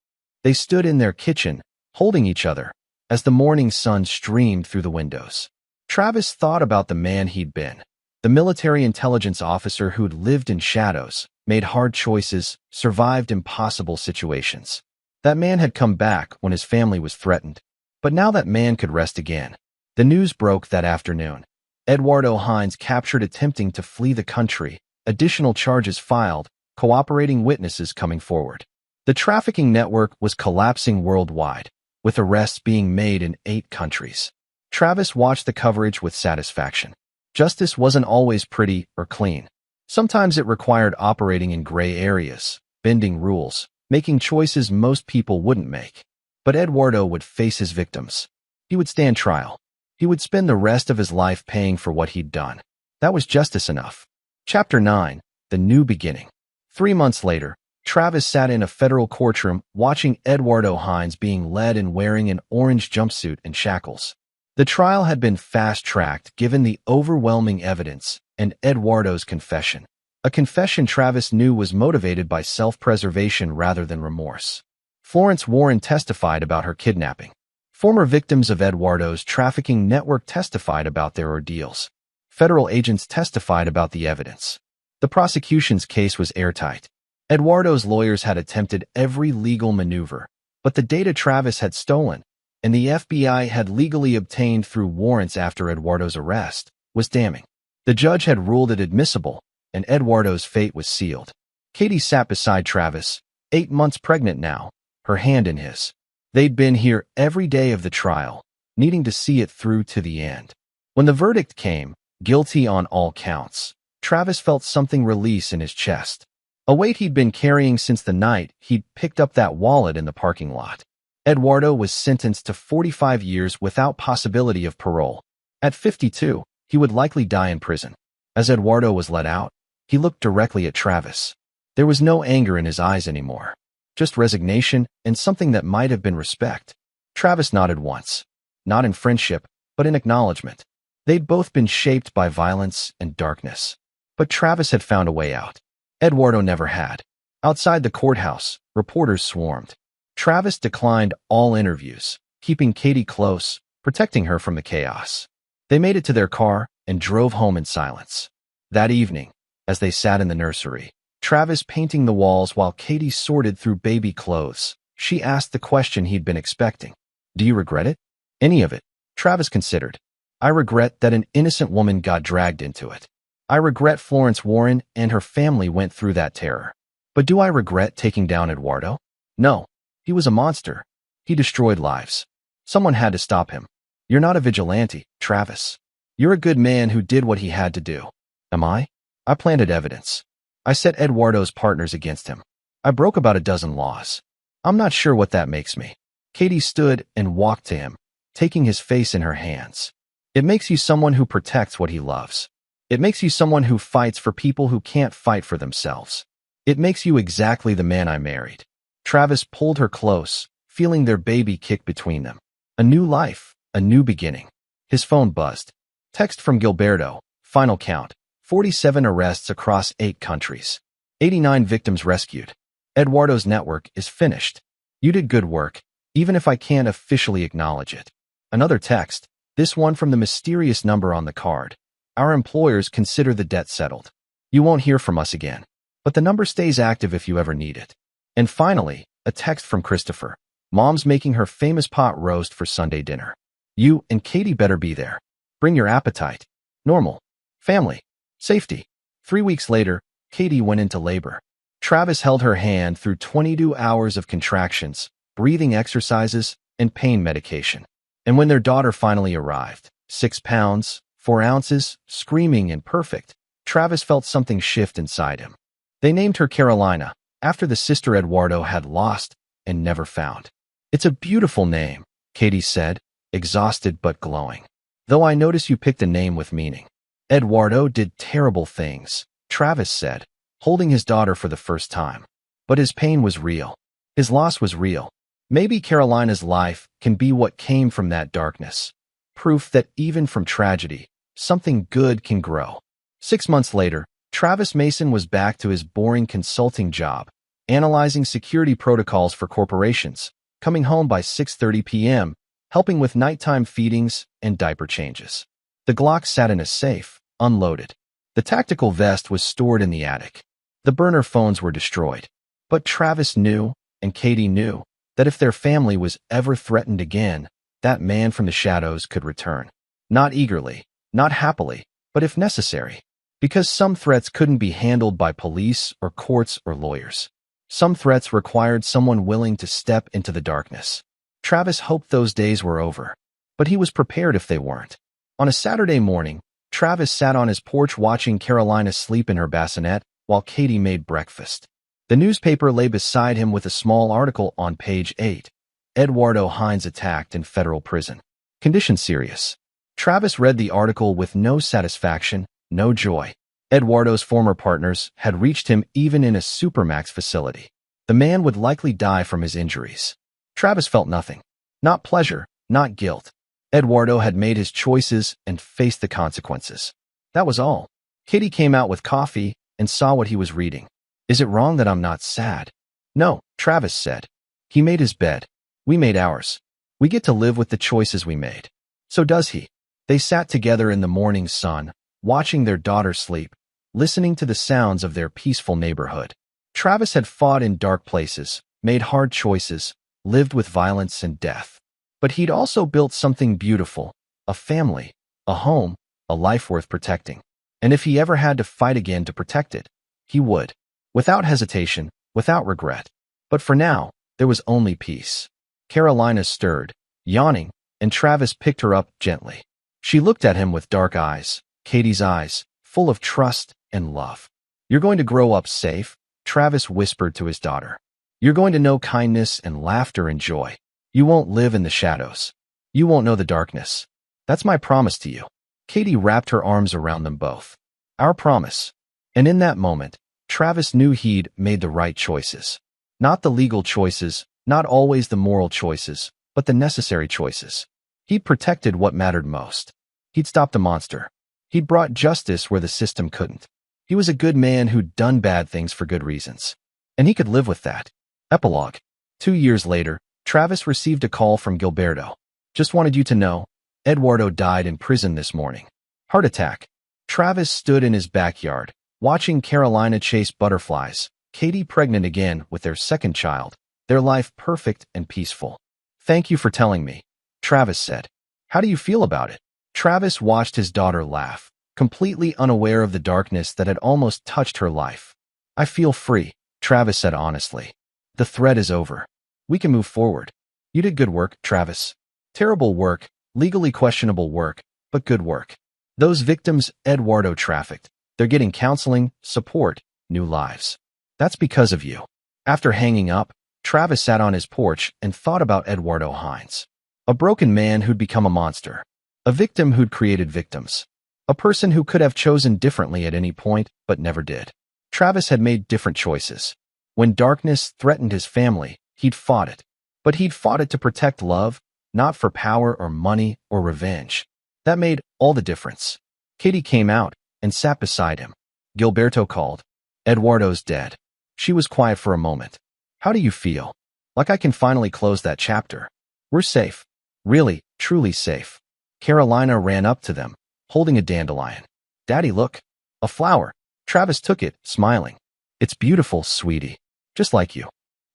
They stood in their kitchen, holding each other, as the morning sun streamed through the windows. Travis thought about the man he'd been, the military intelligence officer who'd lived in shadows, made hard choices, survived impossible situations. That man had come back when his family was threatened, but now that man could rest again. The news broke that afternoon. Eduardo Hines captured attempting to flee the country, additional charges filed, cooperating witnesses coming forward. The trafficking network was collapsing worldwide, with arrests being made in 8 countries. Travis watched the coverage with satisfaction. Justice wasn't always pretty or clean. Sometimes it required operating in gray areas, bending rules, making choices most people wouldn't make. But Eduardo would face his victims. He would stand trial. He would spend the rest of his life paying for what he'd done. That was justice enough. Chapter 9, The New Beginning. 3 months later, Travis sat in a federal courtroom watching Eduardo Hines being led and wearing an orange jumpsuit and shackles. The trial had been fast-tracked given the overwhelming evidence and Eduardo's confession. A confession Travis knew was motivated by self-preservation rather than remorse. Florence Warren testified about her kidnapping. Former victims of Eduardo's trafficking network testified about their ordeals. Federal agents testified about the evidence. The prosecution's case was airtight. Eduardo's lawyers had attempted every legal maneuver, but the data Travis had stolen, and the FBI had legally obtained through warrants after Eduardo's arrest, was damning. The judge had ruled it admissible, and Eduardo's fate was sealed. Katie sat beside Travis, 8 months pregnant now, her hand in his. They'd been here every day of the trial, needing to see it through to the end. When the verdict came, guilty on all counts, Travis felt something release in his chest. A weight he'd been carrying since the night he'd picked up that wallet in the parking lot. Eduardo was sentenced to 45 years without possibility of parole. At 52, he would likely die in prison. As Eduardo was let out, he looked directly at Travis. There was no anger in his eyes anymore, just resignation and something that might have been respect. Travis nodded once, not in friendship, but in acknowledgement. They'd both been shaped by violence and darkness, but Travis had found a way out. Eduardo never had. Outside the courthouse, reporters swarmed. Travis declined all interviews, keeping Katie close, protecting her from the chaos. They made it to their car and drove home in silence. That evening, as they sat in the nursery, Travis painting the walls while Katie sorted through baby clothes, she asked the question he'd been expecting. "Do you regret it?" "Any of it," Travis considered. "I regret that an innocent woman got dragged into it. I regret Florence Warren and her family went through that terror. But do I regret taking down Eduardo? No. He was a monster. He destroyed lives. Someone had to stop him. You're not a vigilante, Travis. You're a good man who did what he had to do. Am I? I planted evidence. I set Eduardo's partners against him. I broke about a dozen laws. I'm not sure what that makes me." Katie stood and walked to him, taking his face in her hands. "It makes you someone who protects what he loves. It makes you someone who fights for people who can't fight for themselves. It makes you exactly the man I married." Travis pulled her close, feeling their baby kick between them. A new life, a new beginning. His phone buzzed. Text from Gilberto, final count, 47 arrests across 8 countries. 89 victims rescued. Eduardo's network is finished. You did good work, even if I can't officially acknowledge it. Another text, this one from the mysterious number on the card. Our employers consider the debt settled. You won't hear from us again, but the number stays active if you ever need it. And finally, a text from Christopher. Mom's making her famous pot roast for Sunday dinner. You and Katie better be there. Bring your appetite. Normal. Family. Safety. 3 weeks later, Katie went into labor. Travis held her hand through 22 hours of contractions, breathing exercises, and pain medication. And when their daughter finally arrived, 6 pounds, 4 ounces, screaming and perfect, Travis felt something shift inside him. They named her Carolina, after the sister Eduardo had lost and never found. "It's a beautiful name," Katie said, exhausted but glowing. "Though I notice you picked a name with meaning." "Eduardo did terrible things," Travis said, holding his daughter for the first time. But his pain was real. His loss was real. Maybe Carolina's life can be what came from that darkness. Proof that even from tragedy, something good can grow. 6 months later, Travis Mason was back to his boring consulting job, analyzing security protocols for corporations, coming home by 6:30 p.m., helping with nighttime feedings and diaper changes. The Glock sat in a safe, unloaded. The tactical vest was stored in the attic. The burner phones were destroyed. But Travis knew, and Katie knew, that if their family was ever threatened again, that man from the shadows could return. Not eagerly, not happily, but if necessary. Because some threats couldn't be handled by police or courts or lawyers. Some threats required someone willing to step into the darkness. Travis hoped those days were over, but he was prepared if they weren't. On a Saturday morning, Travis sat on his porch watching Carolina sleep in her bassinet while Katie made breakfast. The newspaper lay beside him with a small article on page 8. Eduardo Hines attacked in federal prison. Condition serious. Travis read the article with no satisfaction, no joy. Eduardo's former partners had reached him even in a supermax facility. The man would likely die from his injuries. Travis felt nothing. Not pleasure, not guilt. Eduardo had made his choices and faced the consequences. That was all. Katie came out with coffee and saw what he was reading. "Is it wrong that I'm not sad?" "No," Travis said. "He made his bed. We made ours. We get to live with the choices we made. So does he." They sat together in the morning sun, watching their daughter sleep, listening to the sounds of their peaceful neighborhood. Travis had fought in dark places, made hard choices, lived with violence and death. But he'd also built something beautiful, a family, a home, a life worth protecting. And if he ever had to fight again to protect it, he would. Without hesitation, without regret. But for now, there was only peace. Carolina stirred, yawning, and Travis picked her up gently. She looked at him with dark eyes, Katie's eyes, full of trust and love. "You're going to grow up safe," Travis whispered to his daughter. "You're going to know kindness and laughter and joy. You won't live in the shadows. You won't know the darkness. That's my promise to you." Katie wrapped her arms around them both. "Our promise." And in that moment, Travis knew he'd made the right choices. Not the legal choices, not always the moral choices, but the necessary choices. He'd protected what mattered most. He'd stopped a monster. He'd brought justice where the system couldn't. He was a good man who'd done bad things for good reasons. And he could live with that. Epilogue. 2 years later, Travis received a call from Gilberto. "Just wanted you to know, Eduardo died in prison this morning. Heart attack." Travis stood in his backyard, watching Carolina chase butterflies, Katie pregnant again with their second child, their life perfect and peaceful. "Thank you for telling me," Travis said. "How do you feel about it?" Travis watched his daughter laugh, completely unaware of the darkness that had almost touched her life. "I feel free," Travis said honestly. "The threat is over. We can move forward." "You did good work, Travis. Terrible work, legally questionable work, but good work. Those victims Eduardo trafficked, they're getting counseling, support, new lives. That's because of you." After hanging up, Travis sat on his porch and thought about Eduardo Hines. A broken man who'd become a monster. A victim who'd created victims. A person who could have chosen differently at any point, but never did. Travis had made different choices. When darkness threatened his family, he'd fought it. But he'd fought it to protect love, not for power or money or revenge. That made all the difference. Katie came out and sat beside him. Gilberto called. "Eduardo's dead." She was quiet for a moment. "How do you feel?" "Like I can finally close that chapter. We're safe. Really, truly safe." Carolina ran up to them, holding a dandelion. "Daddy, look. A flower." Travis took it, smiling. "It's beautiful, sweetie. Just like you."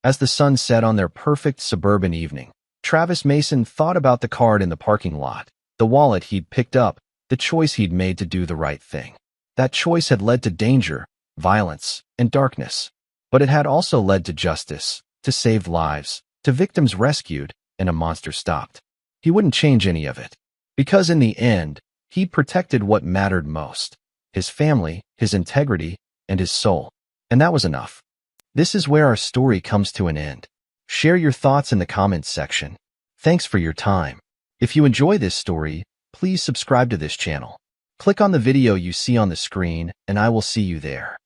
As the sun set on their perfect suburban evening, Travis Mason thought about the card in the parking lot, the wallet he'd picked up, the choice he'd made to do the right thing. That choice had led to danger, violence, and darkness. But it had also led to justice, to saved lives, to victims rescued, and a monster stopped. He wouldn't change any of it. Because in the end, he protected what mattered most: his family, his integrity, and his soul. And that was enough. This is where our story comes to an end. Share your thoughts in the comments section. Thanks for your time. If you enjoy this story, please subscribe to this channel. Click on the video you see on the screen, and I will see you there.